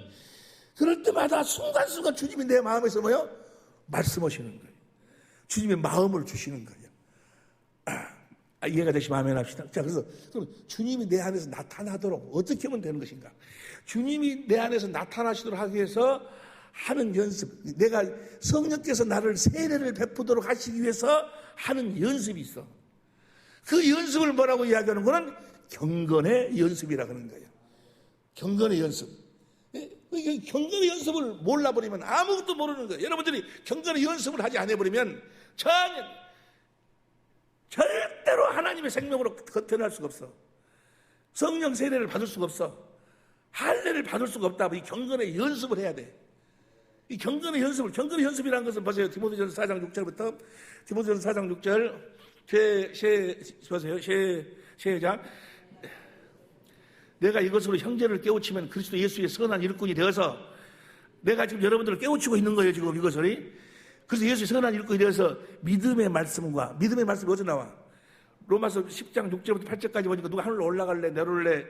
그럴 때마다 순간순간 주님이 내 마음에서 뭐요? 말씀하시는 거예요. 주님의 마음을 주시는 거예요. 이해가 되시면 아멘 합시다. 자, 그래서 그럼 주님이 내 안에서 나타나도록 어떻게 하면 되는 것인가? 주님이 내 안에서 나타나시도록 하기 위해서 하는 연습, 내가 성령께서 나를 세례를 베푸도록 하시기 위해서 하는 연습이 있어. 그 연습을 뭐라고 이야기하는 거는 경건의 연습이라고 하는 거예요. 경건의 연습. 경건의 연습을 몰라버리면 아무것도 모르는 거예요. 여러분들이 경건의 연습을 하지 않아버리면 절대로 하나님의 생명으로 태어날 수가 없어. 성령 세례를 받을 수가 없어. 할례를 받을 수가 없다. 이 경건의 연습을 해야 돼. 이 경건의 연습이라는 것은 보세요. 디모데전서 4장 6절부터 디모데전서 4장 6절 보세요. 시작. 내가 이것으로 형제를 깨우치면 그리스도 예수의 선한 일꾼이 되어서, 내가 지금 여러분들을 깨우치고 있는 거예요. 지금 이것을. 그래서 예수의 선한 일꾼이 되어서 믿음의 말씀이 어디서 나와? 로마서 10장 6절부터 8절까지 보니까 누가 하늘로 올라갈래 내려올래,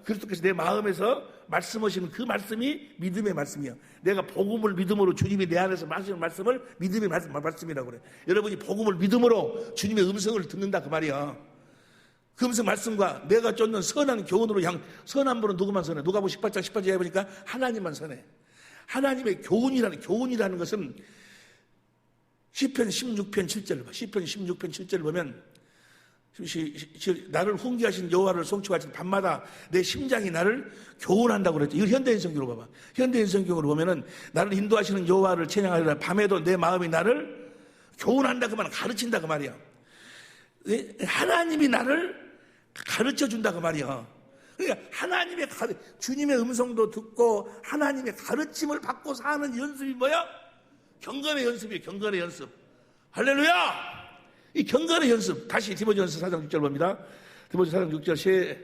그리스도께서 내 마음에서 말씀하시는 그 말씀이 믿음의 말씀이야. 내가 복음을 믿음으로 주님이 내 안에서 하시는 말씀을 믿음의 말씀이라고 그래. 여러분이 복음을 믿음으로 주님의 음성을 듣는다 그 말이야. 그 음성 말씀과 내가 쫓는 선한 교훈으로 선한 분은 누구만 선해? 누가복음 18장 18절에 보니까 하나님만 선해. 하나님의 교훈이라는 것은 시편 16편 7절을 봐. 시편 16편 7절을 보면 나를 훈계하신 여호와를 송축하신 밤마다 내 심장이 나를 교훈한다고 그랬죠. 이걸 현대인 성경으로 봐봐. 현대인 성경으로 보면은 나를 인도하시는 여호와를 찬양하리라. 밤에도 내 마음이 나를 교훈한다 그 말은 가르친다 그 말이야. 하나님이 나를 가르쳐준다 그 말이야. 그러니까 주님의 음성도 듣고 하나님의 가르침을 받고 사는 연습이 뭐야? 경건의 연습이에요. 경건의 연습. 할렐루야! 이 경건의 연습. 다시 디모데전서 4장 6절 봅니다. 디모데전서 4장 6절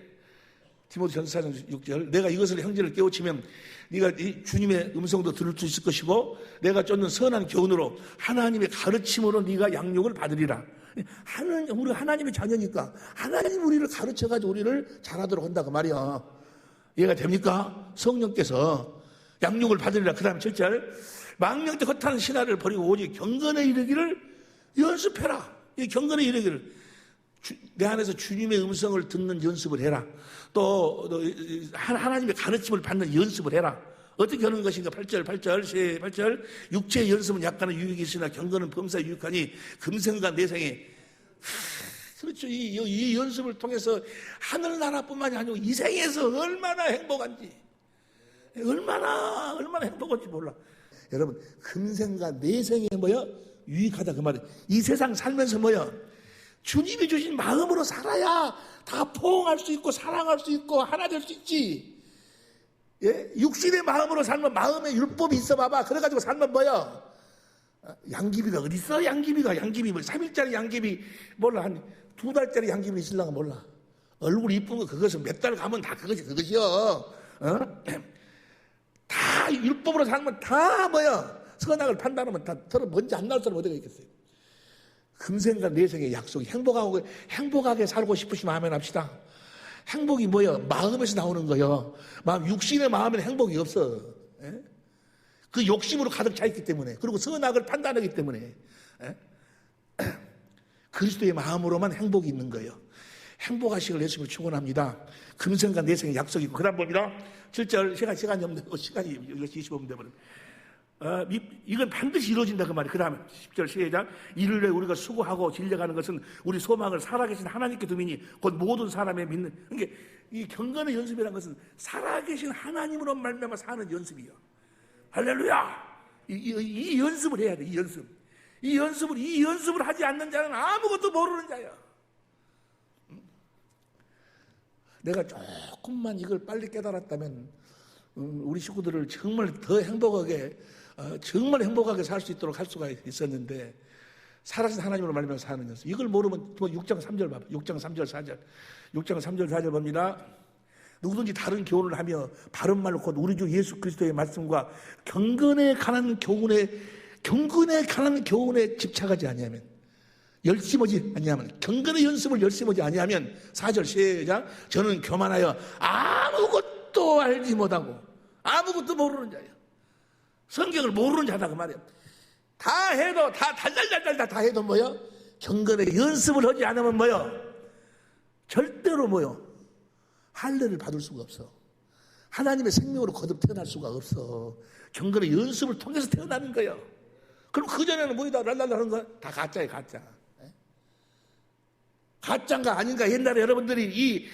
디모데전서 4장 6절. 내가 이것을 형제를 깨우치면 네가 이 주님의 음성도 들을 수 있을 것이고, 내가 쫓는 선한 교훈으로 하나님의 가르침으로 네가 양육을 받으리라. 우리 하나님의 자녀니까 하나님 우리를 가르쳐가지고 우리를 잘하도록 한다고 말이야. 이해가 됩니까? 성령께서 양육을 받으리라. 그 다음 7절. 망령때 허탄 신화를 버리고 오직 경건에 이르기를 연습해라. 이 경건에 이르기를, 내 안에서 주님의 음성을 듣는 연습을 해라. 또 하나님의 가르침을 받는 연습을 해라. 어떻게 하는 것인가? 8절. 육체의 연습은 약간은 유익이 있으나 경건은 범사에 유익하니 금생과 내생에. 그렇죠. 이 연습을 통해서 하늘나라뿐만이 아니고 이 생에서 얼마나 행복한지, 얼마나 행복한지 몰라. 여러분, 금생과 내생에 뭐야? 유익하다 그 말이에요. 이 세상 살면서 뭐야? 주님이 주신 마음으로 살아야 다 포옹할 수 있고 사랑할 수 있고 하나 될 수 있지. 예? 육신의 마음으로 살면 마음의 율법이 있어 봐봐. 그래가지고 살면 뭐야? 양귀비가 어디 있어? 양귀비가 3일짜리 양귀비 몰라. 한 2달짜리 양귀비 있으려면 몰라. 얼굴 이쁜 거 그것은 몇 달 가면 다 그것이요. 다 율법으로 살면 다 뭐야? 선악을 판단하면 다 먼저 안 나올 사람 어디가 있겠어요? 금생과 내생의 약속이 행복하게 살고 싶으시면 아멘 합시다. 행복이 뭐야? 마음에서 나오는 거예요. 육신의 마음에는 행복이 없어. 예? 그 욕심으로 가득 차 있기 때문에, 그리고 선악을 판단하기 때문에. 예? 그리스도의 마음으로만 행복이 있는 거예요. 행복하시길 예수님을 축원합니다. 금생과 내생의 약속이 있고. 그 다음 봅니다. 7절. 시간이 없는데 시간이 25분 되버려. 이건 반드시 이루어진다 그 말이에요. 그 다음에 10절 시작. 이를 위해 우리가 수고하고 진려가는 것은 우리 소망을 살아계신 하나님께 두미니 곧 모든 사람의 믿는. 그러니까 이 경건의 연습이라는 것은 살아계신 하나님으로 말미암아 사는 연습이에요. 할렐루야. 이 연습을 해야 돼. 이 연습. 이 연습을 하지 않는 자는 아무것도 모르는 자야. 내가 조금만 이걸 빨리 깨달았다면 우리 식구들을 정말 더 행복하게 살 수 있도록 할 수가 있었는데, 살아신 하나님으로 말미암아 사는 연습. 이걸 모르면 6장 3절 봐봐. 6장 3절 4절. 6장 3절 4절 봅니다. 누구든지 다른 교훈을 하며 바른 말로 곧 우리 주 예수 그리스도의 말씀과 경건에 관한 교훈에 집착하지 아니하면, 열심하지 아니하면, 경건의 연습을 열심하지 아니하면, 4절 시작. 저는 교만하여 아무것도 알지 못하고 아무것도 모르는 자예요. 성경을 모르는 자다 그 말이에요. 다 해도 다 해도 뭐요? 경건의 연습을 하지 않으면 뭐요? 절대로 뭐요? 할례를 받을 수가 없어. 하나님의 생명으로 거듭 태어날 수가 없어. 경건의 연습을 통해서 태어나는 거예요. 그럼 그전에는 뭐이다 랄랄라 하는 거야? 다 가짜예요, 가짜. 가짜인가 아닌가? 옛날에 여러분들이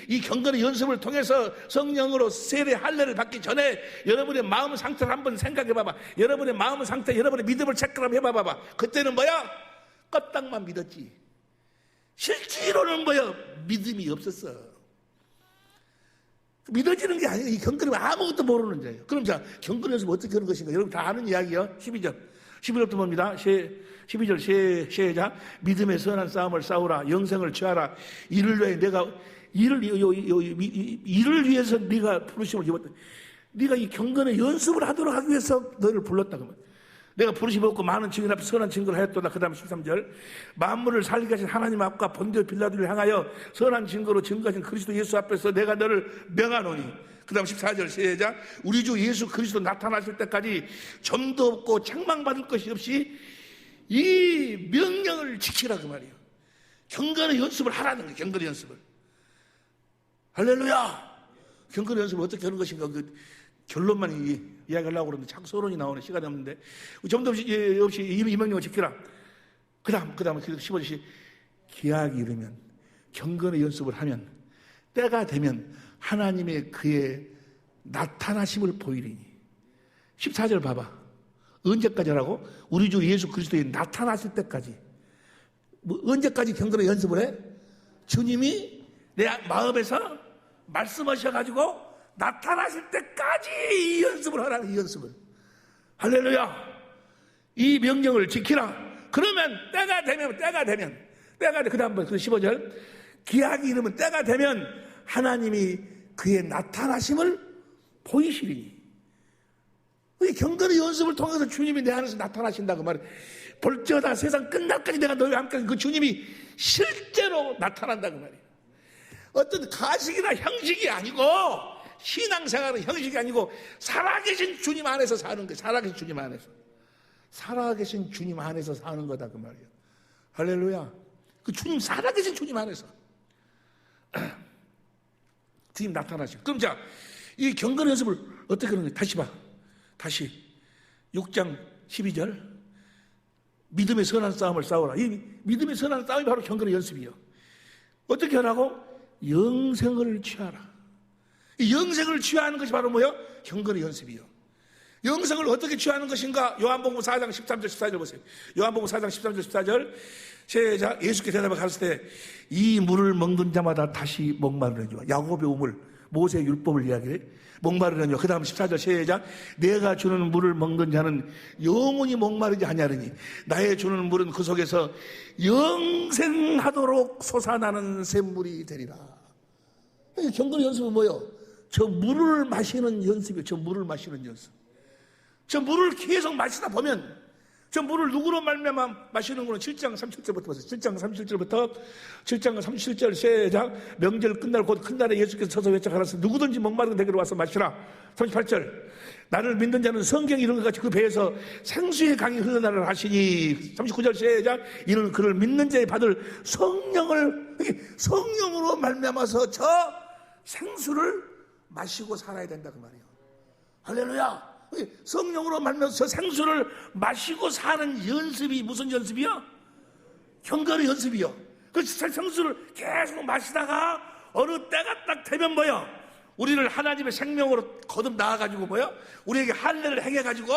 이 경건의 연습을 통해서 성령으로 세례 할례를 받기 전에 여러분의 마음 상태를 한번 생각해 봐봐. 여러분의 마음 상태, 여러분의 믿음을 체크를 한번 해봐봐. 그때는 뭐야? 껍딱만 믿었지. 실제로는 뭐야? 믿음이 없었어. 믿어지는 게 아니에요. 이 경건은 아무것도 모르는 자예요. 그럼 자, 경건 연습 어떻게 하는 것인가? 여러분 다 아는 이야기요. 12절부터 봅니다. 12절 시작. 믿음의 선한 싸움을 싸우라. 영생을 취하라. 이를 위해서 네가 부르심을 입었다. 네가 이 경건의 연습을 하도록 하기 위해서 너를 불렀다. 그러면 내가 부르심 없고 많은 증인 앞에 선한 증거를 하였도다. 그 다음 13절. 만물을 살리게 하신 하나님 앞과 본디오 빌라도를 향하여 선한 증거로 증거하신 그리스도 예수 앞에서 내가 너를 명하노니. 그 다음 14절 시작. 우리 주 예수 그리스도 나타나실 때까지 점도 없고 책망받을 것이 없이 이 명령을 지키라 그 말이에요. 경건의 연습을 하라는 거예요. 경건의 연습을. 할렐루야. 경건의 연습을 어떻게 하는 것인가? 그 결론만 이야기하려고 그러는데 자꾸 서론이 나오는 시간이 없는데, 점도 없이 이 명령을 지키라. 그 다음 15절 기약이 이르면, 경건의 연습을 하면 때가 되면 하나님의 그의 나타나심을 보이리니. 14절 봐봐. 언제까지라고? 우리 주 예수 그리스도의 나타나실 때까지. 언제까지 경건의 연습을 해? 주님이 내 마음에서 말씀하셔가지고 나타나실 때까지 이 연습을 하라는, 이 연습을. 할렐루야. 이 명령을 지키라. 그러면 때가 되면 그 다음 15절 기약이 이르면 때가 되면 하나님이 그의 나타나심을 보이시리니. 이 경건의 연습을 통해서 주님이 내 안에서 나타나신다고 말해. 볼지어다 세상 끝날까지 내가 너희와 함께 그 주님이 실제로 나타난다고 말이에요. 어떤 가식이나 형식이 아니고, 신앙생활은 형식이 아니고 살아계신 주님 안에서 사는 거예요. 살아계신 주님 안에서 사는 거다 그 말이에요. 할렐루야. 그 주님, 살아계신 주님 안에서 주님 나타나시고. 그럼 자, 이 경건의 연습을 어떻게 하는 거예요? 다시 봐. 다시 6장 12절. 믿음의 선한 싸움을 싸우라. 이 믿음의 선한 싸움이 바로 경건의 연습이에요. 어떻게 하라고? 영생을 취하라. 이 영생을 취하는 것이 바로 뭐예요? 경건의 연습이요. 영생을 어떻게 취하는 것인가? 요한복음 4장 13절 14절 보세요. 요한복음 4장 13절 14절 시작. 예수께서 대답하여 가르치되 이 물을 먹는 자마다 다시 목마르느니와. 야곱의 우물, 모세의 율법을 이야기해. 목마르느니와. 그 다음 14절 시작. 내가 주는 물을 먹는 자는 영원히 목마르지 아니하리니 나의 주는 물은 그 속에서 영생하도록 솟아나는 샘물이 되리라. 경건의 연습은 뭐예요? 저 물을 마시는 연습이에요. 저 물을 마시는 연습. 저 물을 계속 마시다 보면, 저 물을 누구로 말미암아 마시는 거는 7장 37절부터 보세요. 7장 37절 시작. 명절 끝날 곧 큰 날에 예수께서 서서 외쳐가라사 누구든지 목마른 내게로 와서 마시라. 38절. 나를 믿는 자는 성경 이런 것 같이 그 배에서 생수의 강이 흘러나를 하시니. 39절 시작. 이는 그를 믿는 자에 받을 성령으로 말미암아서 저 생수를 마시고 살아야 된다 그 말이에요. 할렐루야. 성령으로 말미암아서 저 생수를 마시고 사는 연습이 무슨 연습이요? 경건의 연습이요. 그 생수를 계속 마시다가 어느 때가 딱 되면 뭐요? 우리를 하나님의 생명으로 거듭 나와가지고 뭐요? 우리에게 할례를 행해가지고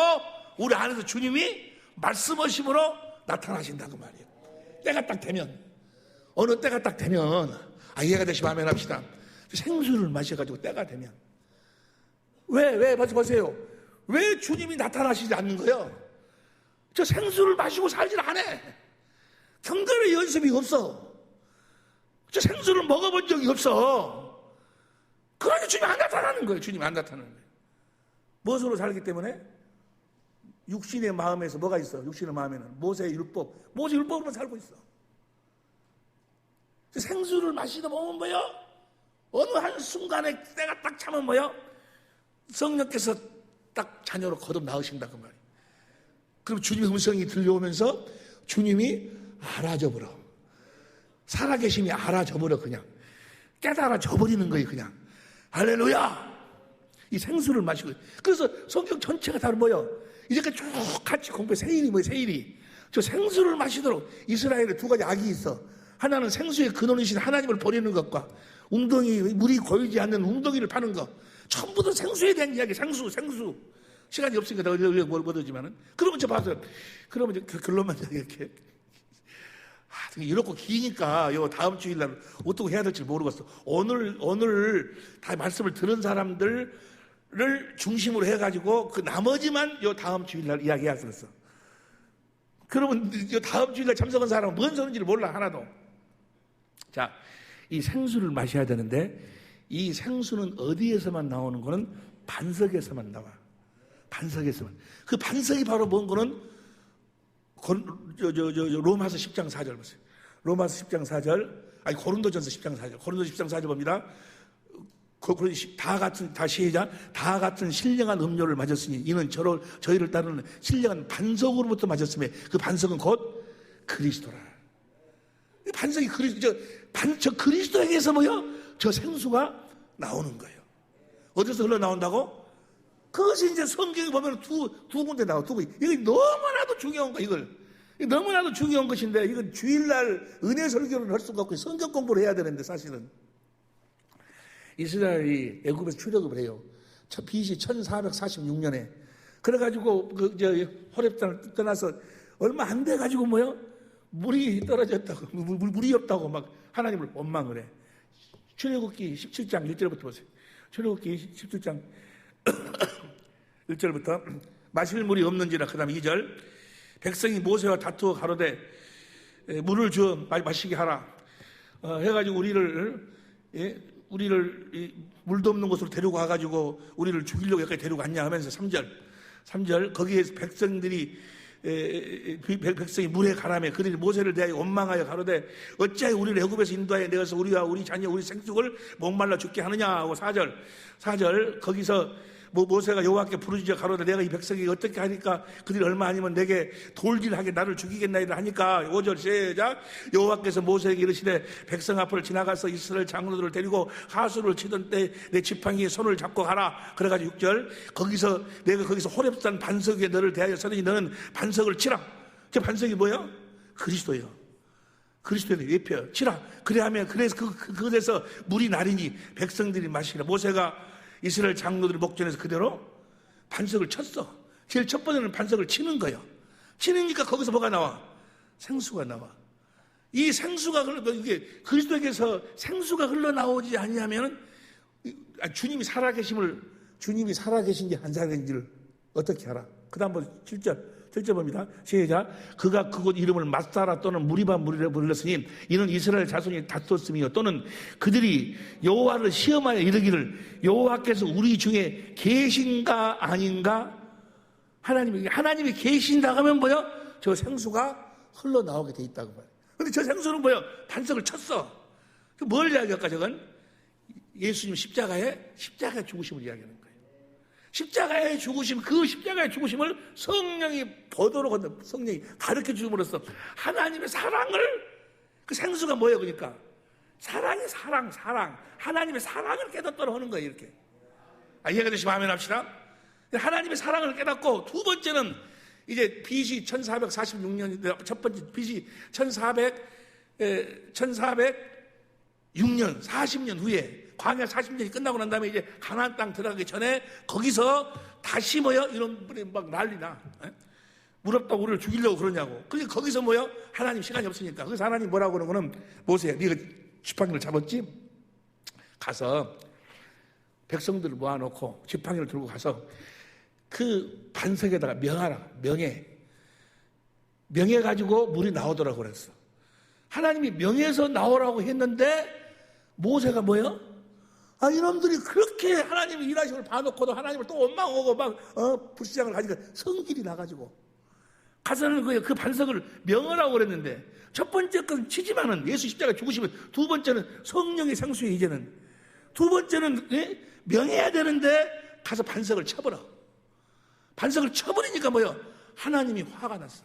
우리 안에서 주님이 말씀하심으로 나타나신다고 말이에요. 때가 딱 되면, 어느 때가 딱 되면, 이해가 되시면 아멘 합시다. 생수를 마셔가지고 때가 되면, 왜 보세요. 왜 주님이 나타나시지 않는 거예요? 저 생수를 마시고 살질 않아. 경건의 연습이 없어. 저 생수를 먹어본 적이 없어. 그러니 주님이 안 나타나는 거예요. 주님이 안 나타나는 거예요. 무엇으로 살기 때문에? 육신의 마음에서 뭐가 있어? 육신의 마음에는 모세의 율법으로 살고 있어. 생수를 마시다 보면 뭐요? 어느 한순간에 때가 딱 차면 뭐요? 성령께서 딱 자녀로 거듭 낳으신다고 말이에요. 그럼 주님의 음성이 들려오면서 주님이 알아져버려. 살아계심이 알아져버려. 그냥 깨달아져버리는 거예요. 그냥 할렐루야. 이 생수를 마시고. 그래서 성경 전체가 다 뭐예요? 이제까지 쭉 같이 공부해. 세일이 뭐예요? 세일이. 저 생수를 마시도록 이스라엘에 두 가지 악이 있어. 하나는 생수의 근원이신 하나님을 버리는 것과 물이 고이지 않는 웅덩이를 파는 것. 전부 다 생수에 대한 이야기. 생수. 시간이 없으니까 더 못하지만은. 그러면 저 봐서, 그러면 이제 결론만 이렇게. 이렇고 기니까 요 다음 주일날 어떻게 해야 될지 모르겠어. 오늘 다 말씀을 들은 사람들을 중심으로 해가지고 그 나머지만 요 다음 주일날 이야기해야 되겠어. 그러면 요 다음 주일날 참석한 사람은 뭔 소리인지를 몰라 하나도. 자, 이 생수를 마셔야 되는데 이 생수는 어디에서만 나오는 거는 반석에서만 나와. 반석에서만. 그 반석이 바로 뭔 거는 로마서 10장 4절 보세요. 로마서 10장 4절, 고린도전서 10장 4절. 고린도서 10장 4절 봅니다. 다 같은 신령한 음료를 마셨으니 이는 저희를 따르는 신령한 반석으로부터 마셨음에 그 반석은 곧 그리스도라. 반석이 저 그리스도에게서 뭐요? 저 생수가 나오는 거예요. 어디서 흘러나온다고? 그것이 이제 성경에 보면 두 군데 나와. 이게 너무나도 중요한 거, 이걸. 너무나도 중요한 것인데, 이건 주일날 은혜 설교를 할 수가 없고, 성경 공부를 해야 되는데, 사실은. 이스라엘이 애굽에서 출애굽을 해요. BC 1446년에. 그래가지고, 호렙산을 떠나서 얼마 안 돼가지고 뭐요? 물이 떨어졌다고, 물이 없다고 막 하나님을 원망을 해. 출애굽기 17장 1절부터 보세요. 출애굽기 17장 1절부터 마실 물이 없는지라. 그 다음에 2절 백성이 모세와 다투어 가로되 물을 주어 마시게 하라 해가지고 우리를 물도 없는 곳으로 데리고 와가지고 우리를 죽이려고 여기까지 데리고 왔냐 하면서 3절 거기에 백성이 물에 가라매 그들이 모세를 대하여 원망하여 가로되 어찌하여 우리를 애굽에서 인도하여 내어서 우리와 우리 자녀 우리 생축을 목말라 죽게 하느냐 하고 4절 거기서 모세가 여호와께 부르짖어 가로되 내가 이 백성이 어떻게 하니까 그들이 얼마 아니면 내게 돌질하게 나를 죽이겠나이다 하니까 5절 시작. 여호와께서 모세에게 이르시되 백성 앞을 지나가서 이스라엘 장로들을 데리고 하수를 치던 때 내 지팡이에 손을 잡고 가라. 그래가지고 6절 내가 거기서 호렙산 반석 위에 너를 대하여 서더니 너는 반석을 치라. 그 반석이 뭐예요? 그리스도예요. 그리스도의 예표요. 치라. 그래서 그곳에서 물이 나리니 백성들이 마시라. 모세가 이스라엘 장로들을 목전에서 그대로 반석을 쳤어. 제일 첫 번째는 반석을 치는 거예요. 치니까 거기서 뭐가 나와? 생수가 나와. 이 생수가 이게 그리스도에게서 생수가 흘러나오지 않냐면 주님이 살아계신지 안 살아계신지를 어떻게 알아? 그 다음 7절 봅니다. 시작. 그가 그곳 이름을 맛사라 또는 무리바 무리라 불렀으니 이는 이스라엘 자손이 다투었으며 또는 그들이 여호와를 시험하여 이르기를 여호와께서 우리 중에 계신가 아닌가. 하나님이 계신다 하면 뭐요? 저 생수가 흘러나오게 돼 있다고 봐요. 근데 저 생수는 뭐요? 반석을 쳤어. 뭘 이야기할까 저건? 예수님 십자가의 죽으심을 이야기하는 거예요. 십자가의 죽으심, 그 십자가의 죽으심을 성령이 성령이 가르쳐 주므로써 하나님의 사랑을, 그 생수가 뭐예요? 그러니까 사랑이 사랑. 하나님의 사랑을 깨닫도록 하는 거예요. 이렇게. 이해가 되시면 아멘 합시다. 하나님의 사랑을 깨닫고, 두 번째는 이제 BC 1446년, 첫 번째 BC 1406년 40년 후에 광야 40년이 끝나고 난 다음에 이제 가나안 땅 들어가기 전에 거기서 다시 뭐요? 이런 분이 막 난리나. 무렵다고 우리를 죽이려고 그러냐고. 그러니까 거기서 뭐요? 하나님 시간이 없으니까. 거기서 하나님 뭐라고 그러는 거는 모세야, 네가 지팡이를 잡았지? 가서 백성들을 모아놓고 지팡이를 들고 가서 그 반석에다가 명하라. 명해 가지고 물이 나오더라고 그랬어. 하나님이 명해서 나오라고 했는데 모세가 뭐요? 이놈들이 그렇게 하나님이 일하시는 걸 봐놓고도 하나님을 또 원망하고 막 불신앙을 가지고 성질이 나가지고 가서는 그 반석을 명하라고 그랬는데, 첫 번째 건 치지만은 예수 십자가 죽으시면, 두 번째는 성령의 생수에, 이제는 두 번째는 명해야 되는데 가서 반석을 쳐버려. 반석을 쳐버리니까 뭐요? 하나님이 화가 났어.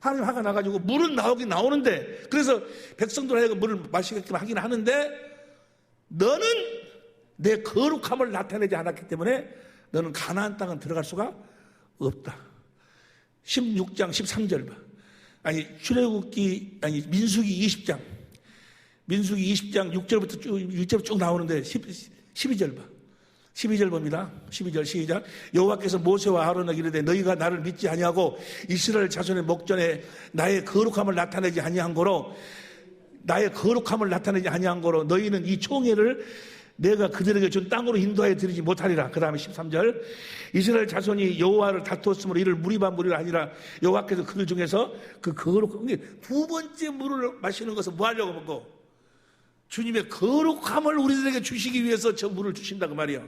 하나님 화가 나가지고 물은 나오긴 나오는데, 그래서 백성들 하여금 물을 마시게끔 하긴 하는데, 너는 내 거룩함을 나타내지 않았기 때문에 너는 가나안 땅은 들어갈 수가 없다. 16장 13절 봐. 민수기 20장 6절부터 쭉 나오는데 12절 봐. 12절 봅니다. 12절 시작. 여호와께서 모세와 아론에게 이르되 너희가 나를 믿지 아니하고 이스라엘 자손의 목전에 나의 거룩함을 나타내지 아니한 거로 너희는 이 총회를 내가 그들에게 준 땅으로 인도하여 드리지 못하리라. 그 다음에 13절. 이스라엘 자손이 여호와를 다투었으므로 이를 무리가 아니라 여호와께서 그들 중에서 그 거룩한, 두 번째 물을 마시는 것은 뭐 하려고 보고? 주님의 거룩함을 우리들에게 주시기 위해서 저 물을 주신다 그 말이야.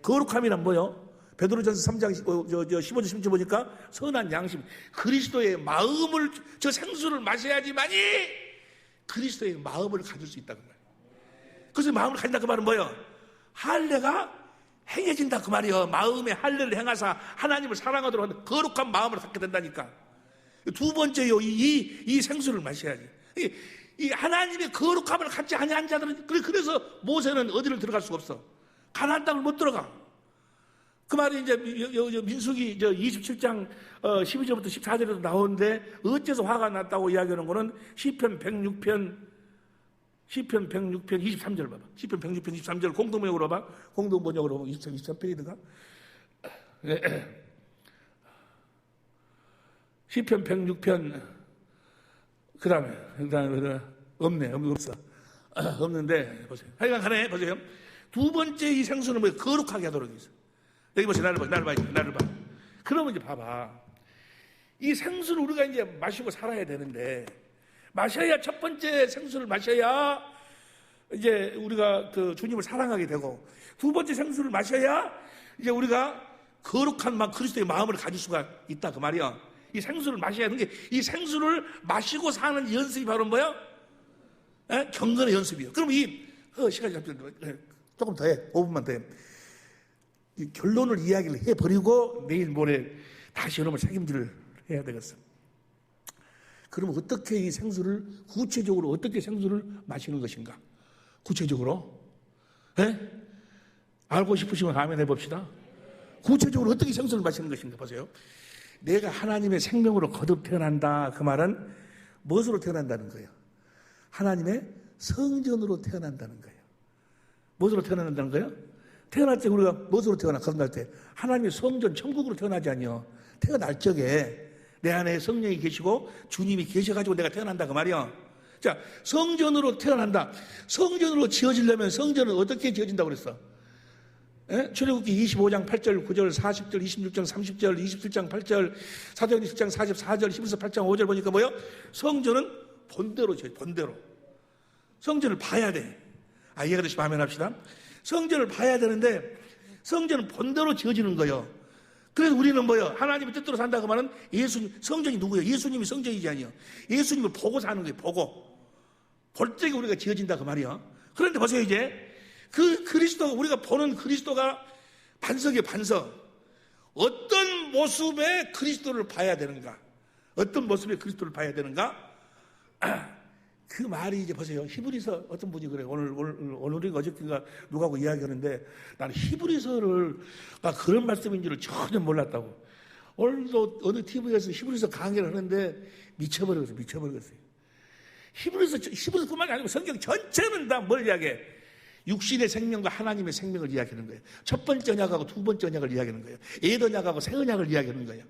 거룩함이란 뭐요? 베드로전서 3장 15절 16절 보니까 선한 양심, 그리스도의 마음을, 저 생수를 마셔야지만이 그리스도의 마음을 가질 수 있다 그 말이야. 그래서 마음을 가진다 그 말은 뭐예요? 할례가 행해진다 그 말이에요. 마음에 할례를 행하사 하나님을 사랑하도록 하는 거룩한 마음을 갖게 된다니까. 두 번째요, 이 생수를 마셔야지. 이 하나님의 거룩함을 갖지 아니한 자들은, 그래서 모세는 어디를 들어갈 수가 없어. 가나안 땅을 못 들어가. 그 말이 이제 민수기 27장 12절부터 14절에도 나오는데, 어째서 화가 났다고 이야기하는 거는 시편 106편 23절 봐봐. 시편 106편 23절 공동번역으로 봐. 공동번역으로 보면 23페이지가. 시편 106편 그 다음에 없어. 없는데 보세요. 하여간 간에 보세요. 두 번째 이 생수는 뭐예요? 거룩하게 하도록 있어. 여기 보세요. 나를 봐. 그러면 이제 봐봐. 이 생수를 우리가 이제 마시고 살아야 되는데, 마셔야, 첫 번째 생수를 마셔야 이제 우리가 그 주님을 사랑하게 되고, 두 번째 생수를 마셔야 이제 우리가 거룩한 그리스도의 마음을 가질 수가 있다 그 말이야. 이 생수를 마셔야 하는 게, 이 생수를 마시고 사는 연습이 바로 뭐야? 경건의 연습이에요. 그럼 시간이 조금 더 해. 5분만 더 해. 이 결론을 이야기를 해버리고 내일 모레 다시 여러분 책임질을 해야 되겠어. 그러면 어떻게 이 생수를, 구체적으로 어떻게 생수를 마시는 것인가? 구체적으로 알고 싶으시면 아멘 해봅시다. 구체적으로 어떻게 생수를 마시는 것인가 보세요. 내가 하나님의 생명으로 거듭 태어난다 그 말은 무엇으로 태어난다는 거예요? 하나님의 성전으로 태어난다는 거예요. 무엇으로 태어난다는 거예요? 태어날 때 우리가 무엇으로 거듭날 때? 하나님의 성전, 천국으로 태어나지 아니요. 태어날 적에 내 안에 성령이 계시고 주님이 계셔가지고 내가 태어난다 그 말이야. 자, 성전으로 태어난다. 성전으로 지어지려면 성전은 어떻게 지어진다고 그랬어? 출애굽기 25장 8절 9절 40절 26장 30절 27장 8절 사도행전 10장 44절 11서 8장 5절 보니까 뭐요? 성전은 본대로 지어져. 본대로. 성전을 봐야 돼. 이해가 되시면 아멘 합시다. 성전을 봐야 되는데 성전은 본대로 지어지는 거예요. 그래서 우리는 뭐예요? 하나님의 뜻대로 산다 그 말은 예수님, 성전이 누구예요? 예수님이 성전이지 아니요. 예수님을 보고 사는 거예요. 볼 적에 우리가 지어진다 그 말이야. 그런데 보세요. 이제 그 그리스도가, 우리가 보는 그리스도가 반석이에요. 반석. 어떤 모습의 그리스도를 봐야 되는가? 어떤 모습의 그리스도를 봐야 되는가? 그 말이 이제 보세요. 히브리서 어떤 분이 그래요. 오늘인가 어저께인가 누구하고 이야기하는데, 나는 히브리서를 그런 말씀인 줄을 전혀 몰랐다고. 오늘도 어느 TV에서 히브리서 강의를 하는데 미쳐버렸어요. 히브리서뿐만이 아니고 성경 전체는 다 뭘 이야기해? 육신의 생명과 하나님의 생명을 이야기하는 거예요. 첫 번째 언약하고 두 번째 언약을 이야기하는 거예요. 옛 언약하고 새 언약을 이야기하는 거예요.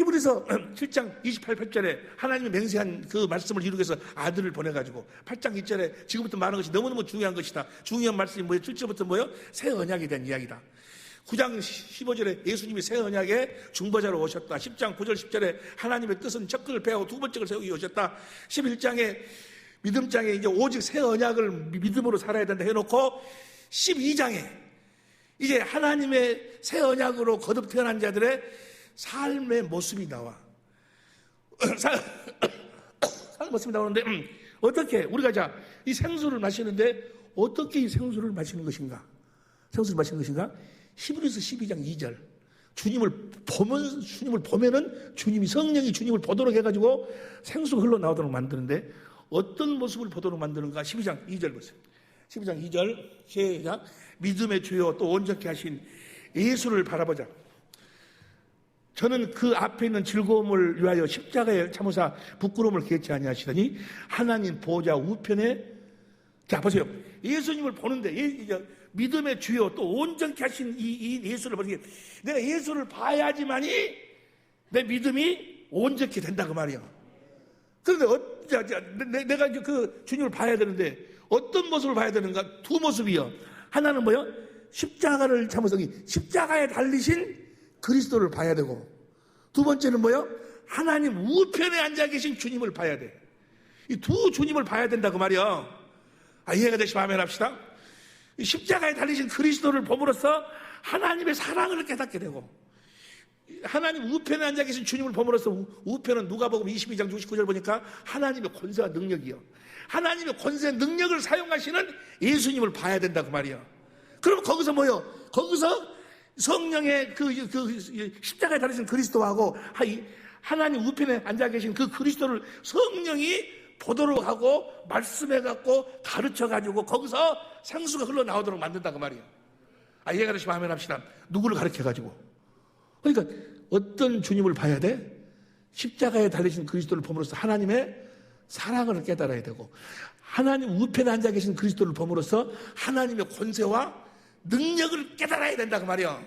히브리서 7장 28절에 하나님이 맹세한 그 말씀을 이루기 위해서 아들을 보내가지고 8장 2절에 지금부터 말하는 것이 너무너무 중요한 것이다. 중요한 말씀이 뭐예요? 7절부터 뭐예요? 새 언약에 대한 이야기다. 9장 15절에 예수님이 새 언약의 중보자로 오셨다. 10장 9절 10절에 하나님의 뜻은 첫 글을 배하고 두 번째 글 세우기 오셨다. 11장에 믿음장에 이제 오직 새 언약을 믿음으로 살아야 된다 해놓고 12장에 이제 하나님의 새 언약으로 거듭 태어난 자들의 삶의 모습이 나와. 삶의 모습이 나오는데 어떻게 우리가 자 이 생수를 마시는데 어떻게 이 생수를 마시는 것인가? 생수를 마시는 것인가? 히브리서 12장 2절 주님을 보면은 주님이 성령이 주님을 보도록 해가지고 생수가 흘러나오도록 만드는데 어떤 모습을 보도록 만드는가? 12장 2절 보세요. 12장 2절 시작. 믿음의 주요 또 온전케 하신 예수를 바라보자. 저는 그 앞에 있는 즐거움을 위하여 십자가에 참으사 부끄러움을 개치 아니하시더니 하나님 보좌 우편에 자 보세요. 예수님을 보는데 믿음의 주요 또 온전케 하신 이 예수를 보는 게 내가 예수를 봐야지만이 내 믿음이 온전케 된다 그 말이야. 그런데 내가 이제 그 주님을 봐야 되는데 어떤 모습을 봐야 되는가? 두 모습이요. 하나는 뭐요? 십자가를 참으사 십자가에 달리신 그리스도를 봐야 되고 두 번째는 뭐요? 하나님 우편에 앉아 계신 주님을 봐야 돼. 이 두 주님을 봐야 된다 그 말이야. 이해가 되시면 아멘 합시다. 십자가에 달리신 그리스도를 봄으로써 하나님의 사랑을 깨닫게 되고 하나님 우편에 앉아 계신 주님을 봄으로써 우편은 누가복음 22장 69절 보니까 하나님의 권세와 능력이요. 하나님의 권세와 능력을 사용하시는 예수님을 봐야 된다 그 말이야. 그럼 거기서 뭐요? 거기서 성령의 그 십자가에 달리신 그리스도하고 하나님 우편에 앉아 계신 그 그리스도를 성령이 보도록 하고 말씀해갖고 가르쳐가지고 거기서 생수가 흘러나오도록 만든다 그 말이에요. 이해가 되시면 아멘 합시다. 누구를 가르쳐가지고. 그러니까 어떤 주님을 봐야 돼? 십자가에 달리신 그리스도를 봄으로써 하나님의 사랑을 깨달아야 되고 하나님 우편에 앉아 계신 그리스도를 봄으로써 하나님의 권세와 능력을 깨달아야 된다 그 말이에요.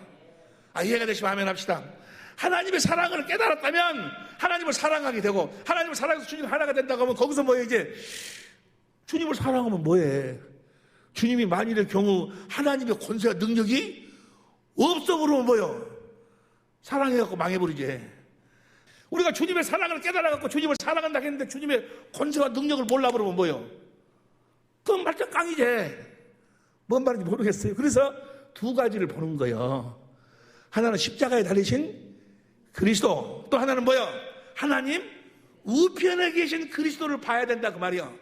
이해가 되시면 아멘 합시다. 하나님의 사랑을 깨달았다면 하나님을 사랑하게 되고 하나님을 사랑해서 주님 하나가 된다고 하면 거기서 뭐예요? 이제 주님을 사랑하면 뭐해? 주님이 만일의 경우 하나님의 권세와 능력이 없어 그러면 뭐예요? 사랑해갖고 망해버리지. 우리가 주님의 사랑을 깨달아갖고 주님을 사랑한다 했는데 주님의 권세와 능력을 몰라 그러면 뭐예요? 그건 말짱 깡이지. 뭔 말인지 모르겠어요. 그래서 두 가지를 보는 거예요. 하나는 십자가에 달리신 그리스도, 또 하나는 뭐요? 하나님 우편에 계신 그리스도를 봐야 된다 그 말이요.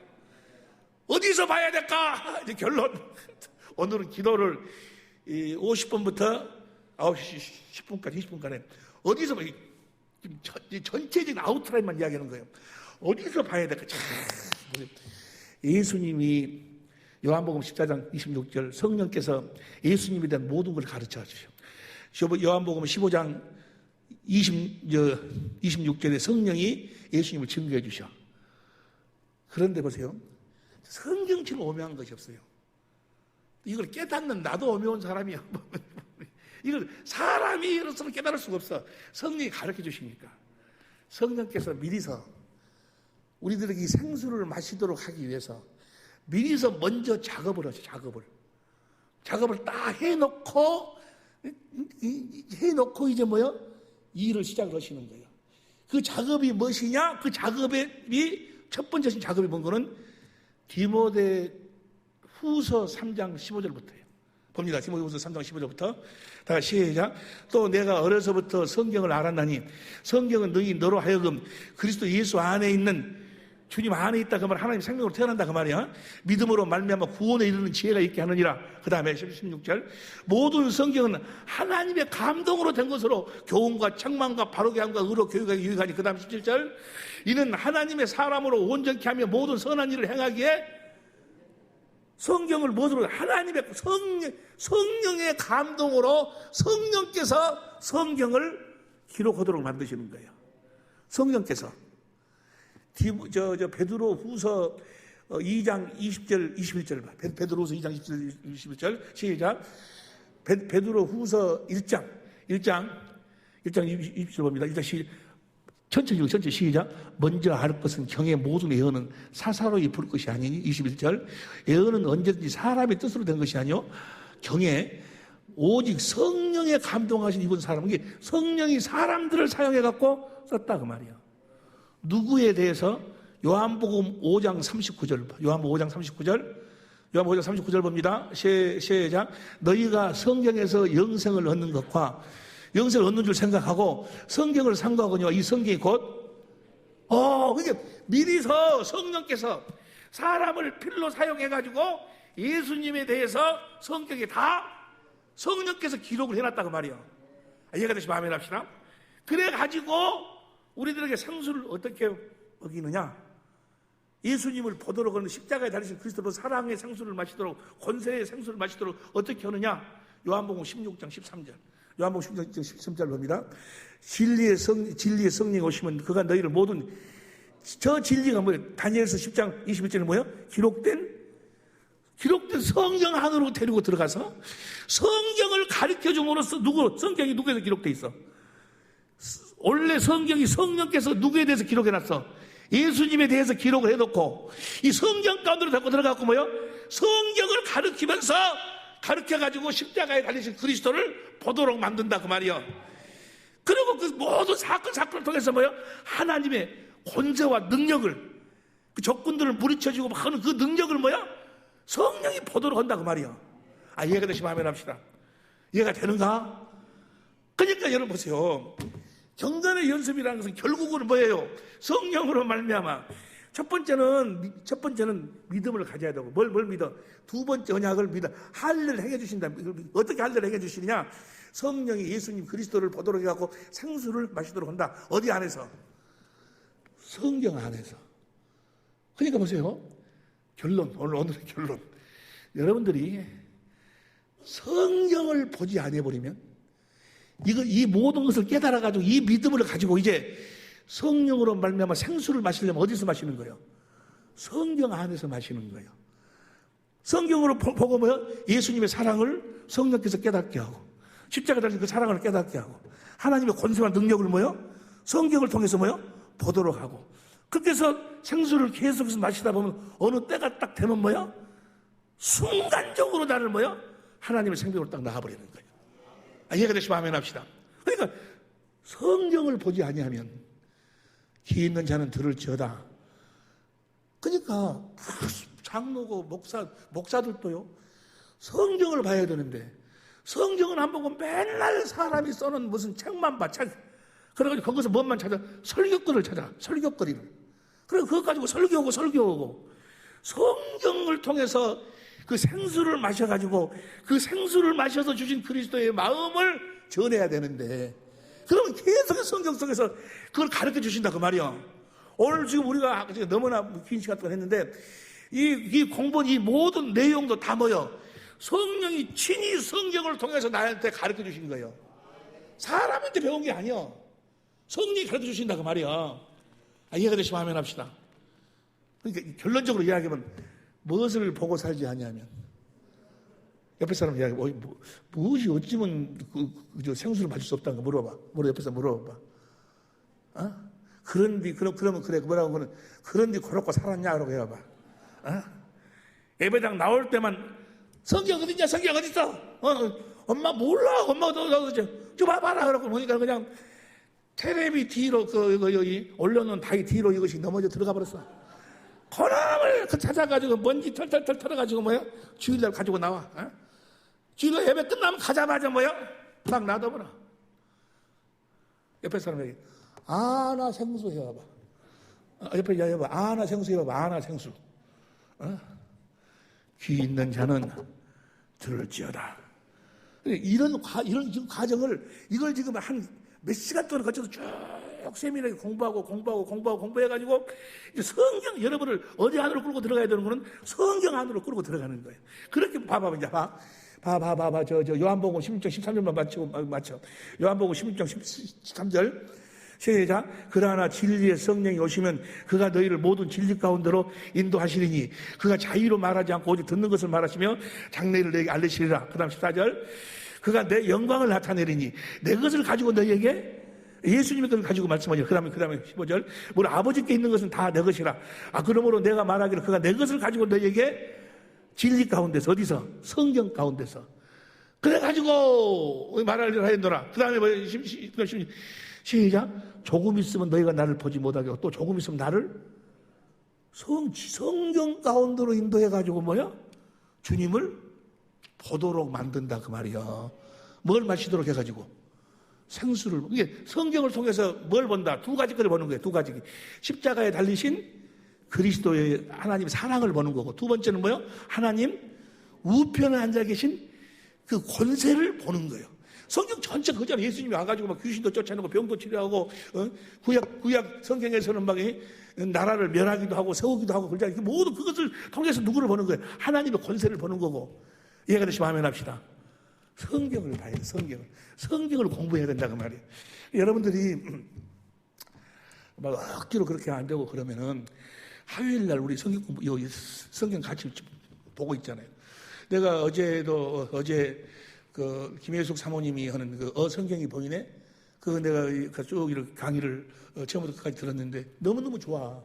어디서 봐야 될까? 이제 결론. 오늘은 기도를 50분부터 9시 10분까지 20분간에 어디서 봐? 전체적인 아웃라인만 이야기하는 거예요. 어디서 봐야 될까? 예수님이 요한복음 14장 26절 성령께서 예수님에 대한 모든 걸 가르쳐 주셔. 요한복음 15장 26절에 성령이 예수님을 증거해 주셔. 그런데 보세요. 성경처럼 오묘한 것이 없어요. 이걸 깨닫는 나도 오묘한 사람이야. 이걸 사람이로서는 깨달을 수가 없어. 성령이 가르쳐 주시니까. 성령께서 미리서 우리들에게 이 생수를 마시도록 하기 위해서 미리서 먼저 작업을 하죠. 작업을 딱 해놓고 이제 뭐요? 이 일을 시작을 하시는 거예요. 그 작업이 무엇이냐? 그 작업이 첫 번째 작업이 뭔 거는 디모데 후서 3장 15절부터예요. 봅니다. 디모데 후서 3장 15절부터 다 시작. 또 내가 어려서부터 성경을 알았나니 성경은 너로 하여금 그리스도 예수 안에 있는 주님 안에 있다 그 말, 하나님 생명으로 태어난다 그 말이야. 믿음으로 말미암아 구원에 이르는 지혜가 있게 하느니라. 그 다음에 16절 모든 성경은 하나님의 감동으로 된 것으로 교훈과 책망과 바르게 함과 의로 교육하기 유익하니. 그 다음 17절 이는 하나님의 사람으로 온전케 하며 모든 선한 일을 행하기에 성경을 무엇으로 하나님의 성령의 감동으로 성령께서 성경을 기록하도록 만드시는 거예요. 성령께서 베드로 후서 2장 20절 21절 봐. 베드로 후서 2장 20절 21절 시작. 베드로 후서 1장 20절 봅니다. 1장 전체 시작. 먼저 알 것은 경의 모든 예언은 사사로이 부를 것이 아니니. 21절. 예언은 언제든지 사람의 뜻으로 된 것이 아니요 경에 오직 성령에 감동하신 이분 사람, 이게 성령이 사람들을 사용해 갖고 썼다 그 말이야. 누구에 대해서? 요한복음 5장 39절. 요한복음 5장 39절. 요한복음 5장 39절 봅니다. 시작. 너희가 성경에서 영생을 얻는 것과 영생을 얻는 줄 생각하고 성경을 상고하거니와 이 성경이 곧 그게 미리서 성령께서 사람을 필로 사용해 가지고 예수님에 대해서 성경에 다 성령께서 기록을 해놨다고 말이에요. 이해가 되시면 아멘 합시다. 그래 가지고 우리들에게 생수를 어떻게 먹이느냐? 예수님을 보도록 하는 십자가에 달리신 그리스도로 사랑의 생수를 마시도록, 권세의 생수를 마시도록 어떻게 하느냐? 요한복음 16장 13절. 요한복음 16장 13절 봅니다. 진리의 성령이 오시면 그가 너희를 모든, 저 진리가 뭐예요? 다니엘서 10장 21절은 뭐예요? 기록된 성경 안으로 데리고 들어가서 성경을 가르쳐 줌으로써 성경이 누구에서 기록돼 있어? 원래 성경이 성령께서 누구에 대해서 기록해놨어? 예수님에 대해서 기록을 해놓고 이 성경 가운데로 데리고 들어가고 뭐예요? 성경을 가르쳐가지고 십자가에 달리신 그리스도를 보도록 만든다 그 말이요. 그리고 그 모든 사건을 통해서 뭐예요? 하나님의 권세와 능력을, 그 적군들을 물리쳐주고 하는 그 능력을 뭐야? 성령이 보도록 한다 그 말이야. 이해가 되시면 아멘 합시다. 이해가 되는가? 그러니까 여러분 보세요. 경건의 연습이라는 것은 결국은 뭐예요? 성령으로 말미암아. 첫 번째는 믿음을 가져야 되고, 뭘 믿어? 두 번째 언약을 믿어. 할례를 행해 주신다. 어떻게 할례를 행해 주시느냐? 성령이 예수님 그리스도를 보도록 해갖고 생수를 마시도록 한다. 어디 안에서? 성경 안에서. 그러니까 보세요. 오늘의 결론. 여러분들이 성경을 보지 않아버리면, 이 모든 것을 깨달아가지고 이 믿음을 가지고 이제 성령으로 말미암아 생수를 마시려면 어디서 마시는 거예요? 성경 안에서 마시는 거예요. 성경으로 보고 뭐요? 예수님의 사랑을 성령께서 깨닫게 하고, 십자가 달린 그 사랑을 깨닫게 하고, 하나님의 권세와 능력을 뭐요? 성경을 통해서 뭐요? 보도록 하고, 그렇게 해서 생수를 계속해서 마시다 보면 어느 때가 딱 되면 뭐요? 순간적으로 나를 뭐요? 하나님의 생명으로 딱 나와버리는 거예요. 이해가 되시면 아멘 합시다. 그러니까 성경을 보지 아니하면 귀 있는 자는 들을지어다. 그러니까 장로고 목사들도요, 성경을 봐야 되는데 성경은 안 보고 맨날 사람이 써놓은 무슨 책만 봐. 그래가지고 거기서 뭔만 찾아? 설교거리를 찾아. 설교거리를. 그래서 그것 가지고 설교하고 성경을 통해서 그 생수를 마셔가지고 그 생수를 마셔서 주신 그리스도의 마음을 전해야 되는데, 그러면 계속 성경 속에서 그걸 가르쳐 주신다 그 말이야. 오늘 지금 우리가 너무나 긴 시간 동안 했는데 이 공부는 이 모든 내용도 다 뭐요? 성령이 친히 성경을 통해서 나한테 가르쳐 주신 거예요. 사람한테 배운 게 아니야. 성령이 가르쳐 주신다 그 말이야. 이해가 되시면 아멘 합시다. 그러니까 결론적으로 이야기하면 무엇을 보고 살지 아니하면, 옆에 사람 이야기, 무엇이 어찌면 그 생수를 마실 수 없다는 거 물어봐. 옆에서 물어봐. 그러면 그래, 뭐라고 그러는, 그런데 그렇고 살았냐? 라고 해봐. 예배당 나올 때만 성경 어딨냐? 성경 어딨어? 엄마 몰라. 엄마가 좀 봐봐라. 그러고 보니까 그냥 테레비 뒤로 여기 올려놓은 다이 뒤로 이것이 넘어져 들어가 버렸어. 그놈을 찾아가지고 먼지 털털 털어가지고 뭐야? 주일날 가지고 나와. 주일날 예배 끝나면 가자마자 뭐야? 막 놔둬버려. 옆에 사람에게 아나 생수 해봐봐. 옆에 여봐. 아나 생수 해봐봐. 아나 생수. 귀 있는 자는 들을지어다. 이런 지금 과정을, 이걸 지금 한 몇 시간 동안 거쳐서 쭉 세밀하게 공부해가지고 이제 성경, 여러분을 어디 안으로 끌고 들어가야 되는 거는 성경 안으로 끌고 들어가는 거예요. 그렇게 봐봐, 이제 봐. 저 요한복음 16장 13절만 맞춰. 요한복음 16장 13절. 시작. 그러나 진리의 성령이 오시면 그가 너희를 모든 진리 가운데로 인도하시리니 그가 자유로 말하지 않고 오직 듣는 것을 말하시며 장래를 너희에게 알리시리라. 그 다음 14절. 그가 내 영광을 나타내리니 내 것을 가지고 너희에게 예수님이 그걸 가지고 말씀하죠. 그 다음에 15절. 우리 아버지께 있는 것은 다 내 것이라. 그러므로 내가 말하기를 그가 내 것을 가지고 너에게 진리 가운데서, 어디서? 성경 가운데서. 그래가지고 말하려 하였노라. 그 다음에 뭐, 시작. 조금 있으면 너희가 나를 보지 못하게 하고 또 조금 있으면 나를 성경 가운데로 인도해가지고 뭐야? 주님을 보도록 만든다 그 말이야. 뭘 마시도록 해가지고 생수를. 이게 성경을 통해서 뭘 본다? 두 가지 걸 보는 거예요. 두 가지. 십자가에 달리신 그리스도의 하나님의 사랑을 보는 거고, 두 번째는 뭐요? 하나님 우편에 앉아 계신 그 권세를 보는 거예요. 성경 전체 그잖아요. 예수님이 와가지고 막 귀신도 쫓아내고 병도 치료하고, 구약 성경에서는 막 나라를 멸하기도 하고 세우기도 하고 그러잖아요. 모두 그것을 통해서 누구를 보는 거예요? 하나님의 권세를 보는 거고. 이해가 되시면 아멘 합시다. 성경을 봐야 돼. 성경을 공부해야 된다고 말이에요. 여러분들이 막 억지로 그렇게 안 되고 그러면은 화요일 날 우리 성경 공부, 성경 같이 보고 있잖아요. 내가 어제 그 김혜숙 사모님이 하는 그 성경이 보이네? 그거 내가 쭉 이렇게 강의를 처음부터 끝까지 들었는데 너무너무 좋아.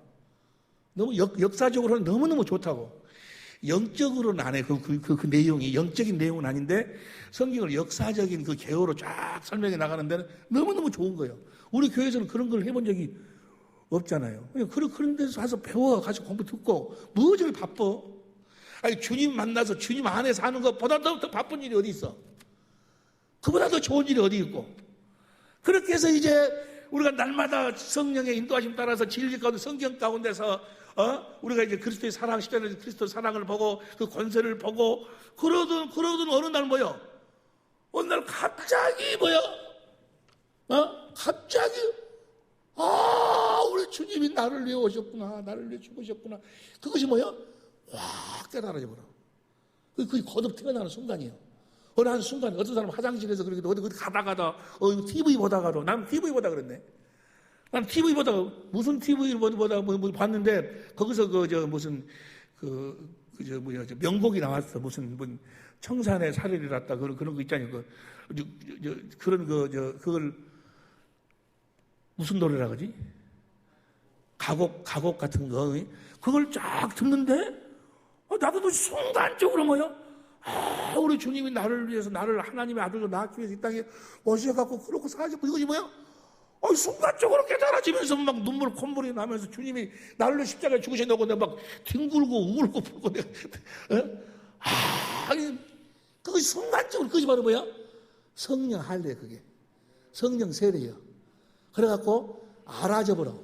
너무 역사적으로는 너무너무 좋다고. 영적으로는 안 해. 그 내용이 영적인 내용은 아닌데 성경을 역사적인 그 개요로 쫙 설명해 나가는 데는 너무너무 좋은 거예요. 우리 교회에서는 그런 걸 해본 적이 없잖아요. 그런 데서 가서 배워, 가서 공부 듣고 무엇을 바빠? 아니, 주님 만나서 주님 안에 사는 것보다 더 바쁜 일이 어디 있어? 그보다 더 좋은 일이 어디 있고? 그렇게 해서 이제 우리가 날마다 성령의 인도하심 따라서 진리 가운데 성경 가운데서 우리가 이제 그리스도의 사랑, 십자가의 그리스도의 사랑을 보고 그 권세를 보고 그러던 어느 날 뭐요? 어느 날 갑자기 뭐요? 갑자기 우리 주님이 나를 위해 오셨구나, 나를 위해 죽으셨구나. 그것이 뭐요? 확 깨달아져 버려. 그게 거듭 태어나는 순간이에요. 어느 한 순간 어떤 사람 화장실에서 그렇게 어디 가다가도 TV 보다가도, 난 TV 보다 그랬네. 난 TV 보다가 무슨 TV를 보다가 뭐 봤는데 거기서 명곡이 나왔어. 무슨 청산의 사례를 났다 그런 거 있잖아요. 그걸 무슨 노래라 그러지? 가곡 같은 거. 그걸 쫙 듣는데 나도 순간적으로 뭐요? 우리 주님이 나를 위해서, 나를 하나님의 아들로 낳기 위해서 이 땅에 오셔갖고 그렇고 사시고, 이것이 뭐야? 순간적으로 깨달아지면서 막 콧물이 나면서 주님이 나를 위해 십자가에 죽으신다고 내가 막 뒹굴고 울고 불고 내가 그것이 순간적으로, 그것이 바로 뭐야? 성령 할례, 그게 성령 세례예요. 그래갖고 알아져버려.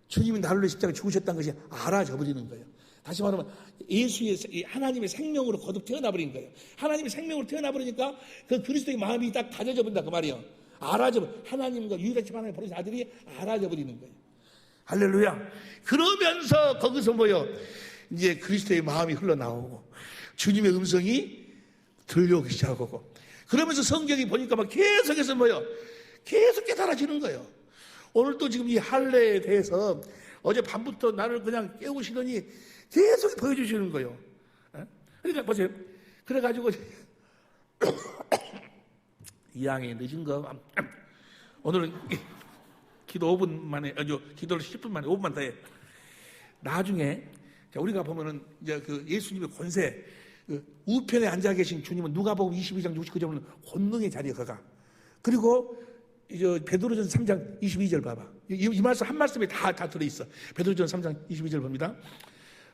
주님이 나를 위해 십자가에 죽으셨다는 것이 알아져버리는 거예요. 다시 말하면 예수의 하나님의 생명으로 거듭 태어나버린 거예요. 하나님의 생명으로 태어나버리니까 그 그리스도의 마음이 딱 다져져 버린다 그 말이에요. 하나님과 유일하신 하나님의 버리신 아들이 알아져 버리는 거예요. 할렐루야. 그러면서 거기서 뭐요? 이제 그리스도의 마음이 흘러나오고 주님의 음성이 들려오기 시작하고, 그러면서 성경이 보니까 막 계속해서 뭐요? 계속 깨달아지는 거예요. 오늘 또 지금 이 할례에 대해서 어제 밤부터 나를 그냥 깨우시더니 계속 보여주시는 거예요. 그러니까 보세요. 그래가지고 2항에 늦은 거 오늘은 기도 5분 만에, 기도를 10분 만에 5분만 더 해. 나중에 우리가 보면은 이제 그 예수님의 권세, 우편에 앉아 계신 주님은 누가복음 22장 69절은 권능의 자리에 가가. 그리고 이제 베드로전서 3장 22절 봐봐. 이 말씀 한 말씀에 다 들어있어. 베드로전서 3장 22절 봅니다.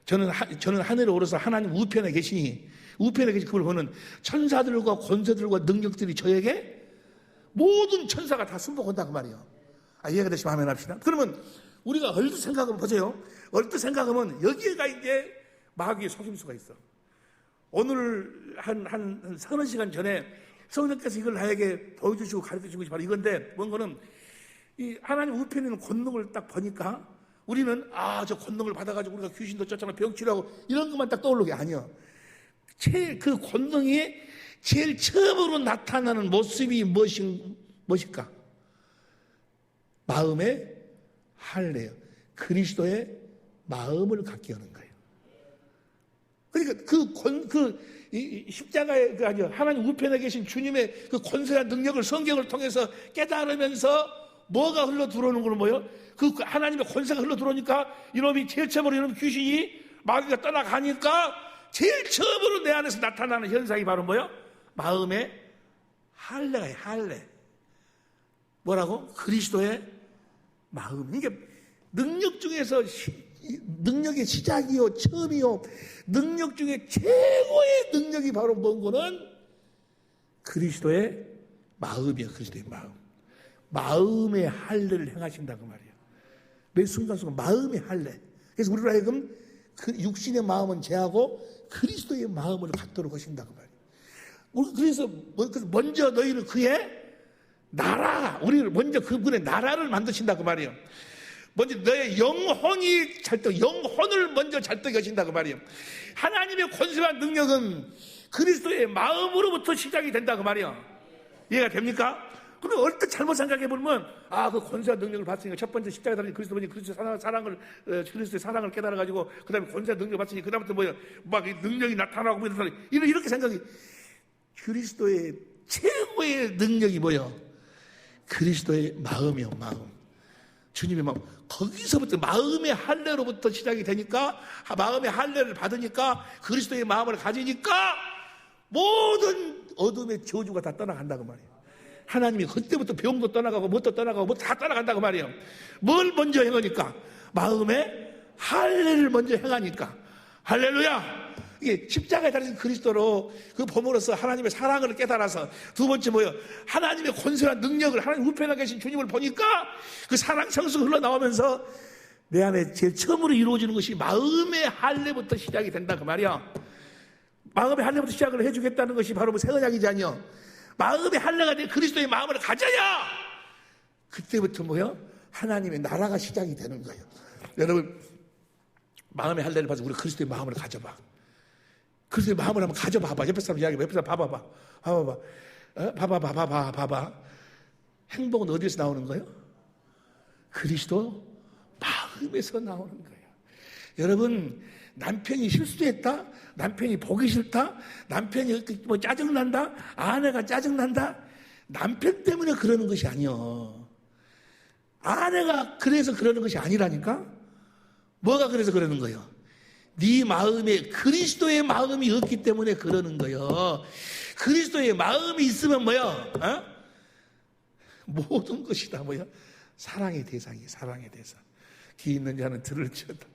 저는 하늘에 오르서 하나님 우편에 계시니, 우편에 계신 그걸 보는 천사들과 권세들과 능력들이 저에게 모든 천사가 다 순복한다 그 말이에요. 이해가 되시면 아멘 합시다. 그러면 우리가 얼핏 생각하면 보세요. 얼핏 생각하면 여기에가 이제 마귀의 속임수가 있어. 오늘 한 서너 시간 전에 성령께서 이걸 나에게 보여주시고 가르쳐주신 것이 바로 이건데, 뭔가는 이 하나님 우편에 있는 권능을 딱 보니까 우리는 저 권능을 받아가지고 우리가 귀신도 쫓아나 병치료하고 이런 것만 딱 떠오르게 아니요. 그 권능이 제일 처음으로 나타나는 모습이 무엇일까? 마음의 할례요. 그리스도의 마음을 갖게 하는 거예요. 그러니까 십자가에 하나님 우편에 계신 주님의 그 권세와 능력을 성경을 통해서 깨달으면서 뭐가 흘러 들어오는 걸 뭐요? 그 하나님의 권세가 흘러 들어오니까 이놈이 제일 처음으로 이놈 귀신이 마귀가 떠나가니까 제일 처음으로 내 안에서 나타나는 현상이 바로 뭐요? 마음의 할례가요. 할례. 뭐라고? 그리스도의 마음. 이게 능력 중에서 능력의 시작이요, 처음이요, 능력 중에 최고의 능력이 바로 뭔 거는 그리스도의 마음이에요. 그리스도의 마음. 마음의 할례를 행하신다고 말이에요. 매 순간순간 마음의 할례. 그래서 우리로 하여금 그 육신의 마음은 제하고 그리스도의 마음을 갖도록 하신다고 말이에요. 우리 그래서 먼저 너희를 그의 나라, 우리를 먼저 그분의 나라를 만드신다고 말이에요. 먼저 너의 영혼이 영혼을 먼저 잘되게 하신다고 말이에요. 하나님의 권세와 능력은 그리스도의 마음으로부터 시작이 된다고 말이에요. 이해가 됩니까? 그럼 얼핏 잘못 생각해보면, 그 권세와 능력을 받으니까 첫 번째 십자가에 달린 그리스도의 그리스도의 사랑을 깨달아가지고, 그 다음에 권세와 능력을 받으니까, 그 다음부터 막 능력이 나타나고, 이렇게 생각이, 그리스도의 최고의 능력이 뭐예요? 그리스도의 마음이요, 마음. 주님의 마음. 거기서부터 마음의 할례로부터 시작이 되니까, 마음의 할례를 받으니까, 그리스도의 마음을 가지니까, 모든 어둠의 저주가 다 떠나간다고 말이에요. 하나님이 그때부터 병도 떠나가고 뭣도 떠나가고 뭐 다 떠나간다고 말이에요. 뭘 먼저 행하니까? 마음의 할례를 먼저 행하니까. 할렐루야! 이게 십자가에 달린 그리스도로 그 범으로서 하나님의 사랑을 깨달아서, 두 번째 뭐예요? 하나님의 권세와 능력을, 하나님 우편에 계신 주님을 보니까 그 사랑 성수가 흘러나오면서 내 안에 제일 처음으로 이루어지는 것이 마음의 할례부터 시작이 된다 그 말이야. 마음의 할례부터 시작을 해주겠다는 것이 바로 새 언약이지 아니요? 마음의 할례가 된 그리스도의 마음을 가져야 그때부터 뭐요? 하나님의 나라가 시작이 되는 거예요. 여러분, 마음의 할례를 받아서 우리 그리스도의 마음을 가져봐. 그리스도의 마음을 한번 가져봐봐. 옆에 사람 이야기해봐. 옆에 사람 봐봐. 행복은 어디에서 나오는 거예요? 그리스도 마음에서 나오는 거예요. 여러분, 남편이 실수했다? 남편이 보기 싫다? 남편이 짜증난다? 아내가 짜증난다? 남편 때문에 그러는 것이 아니요. 아내가 그래서 그러는 것이 아니라니까? 뭐가 그래서 그러는 거예요? 네 마음에 그리스도의 마음이 없기 때문에 그러는 거예요. 그리스도의 마음이 있으면 뭐야? 모든 것이 다 뭐야? 사랑의 대상이에요. 사랑의 대상. 귀 있는 자는 들을지어다.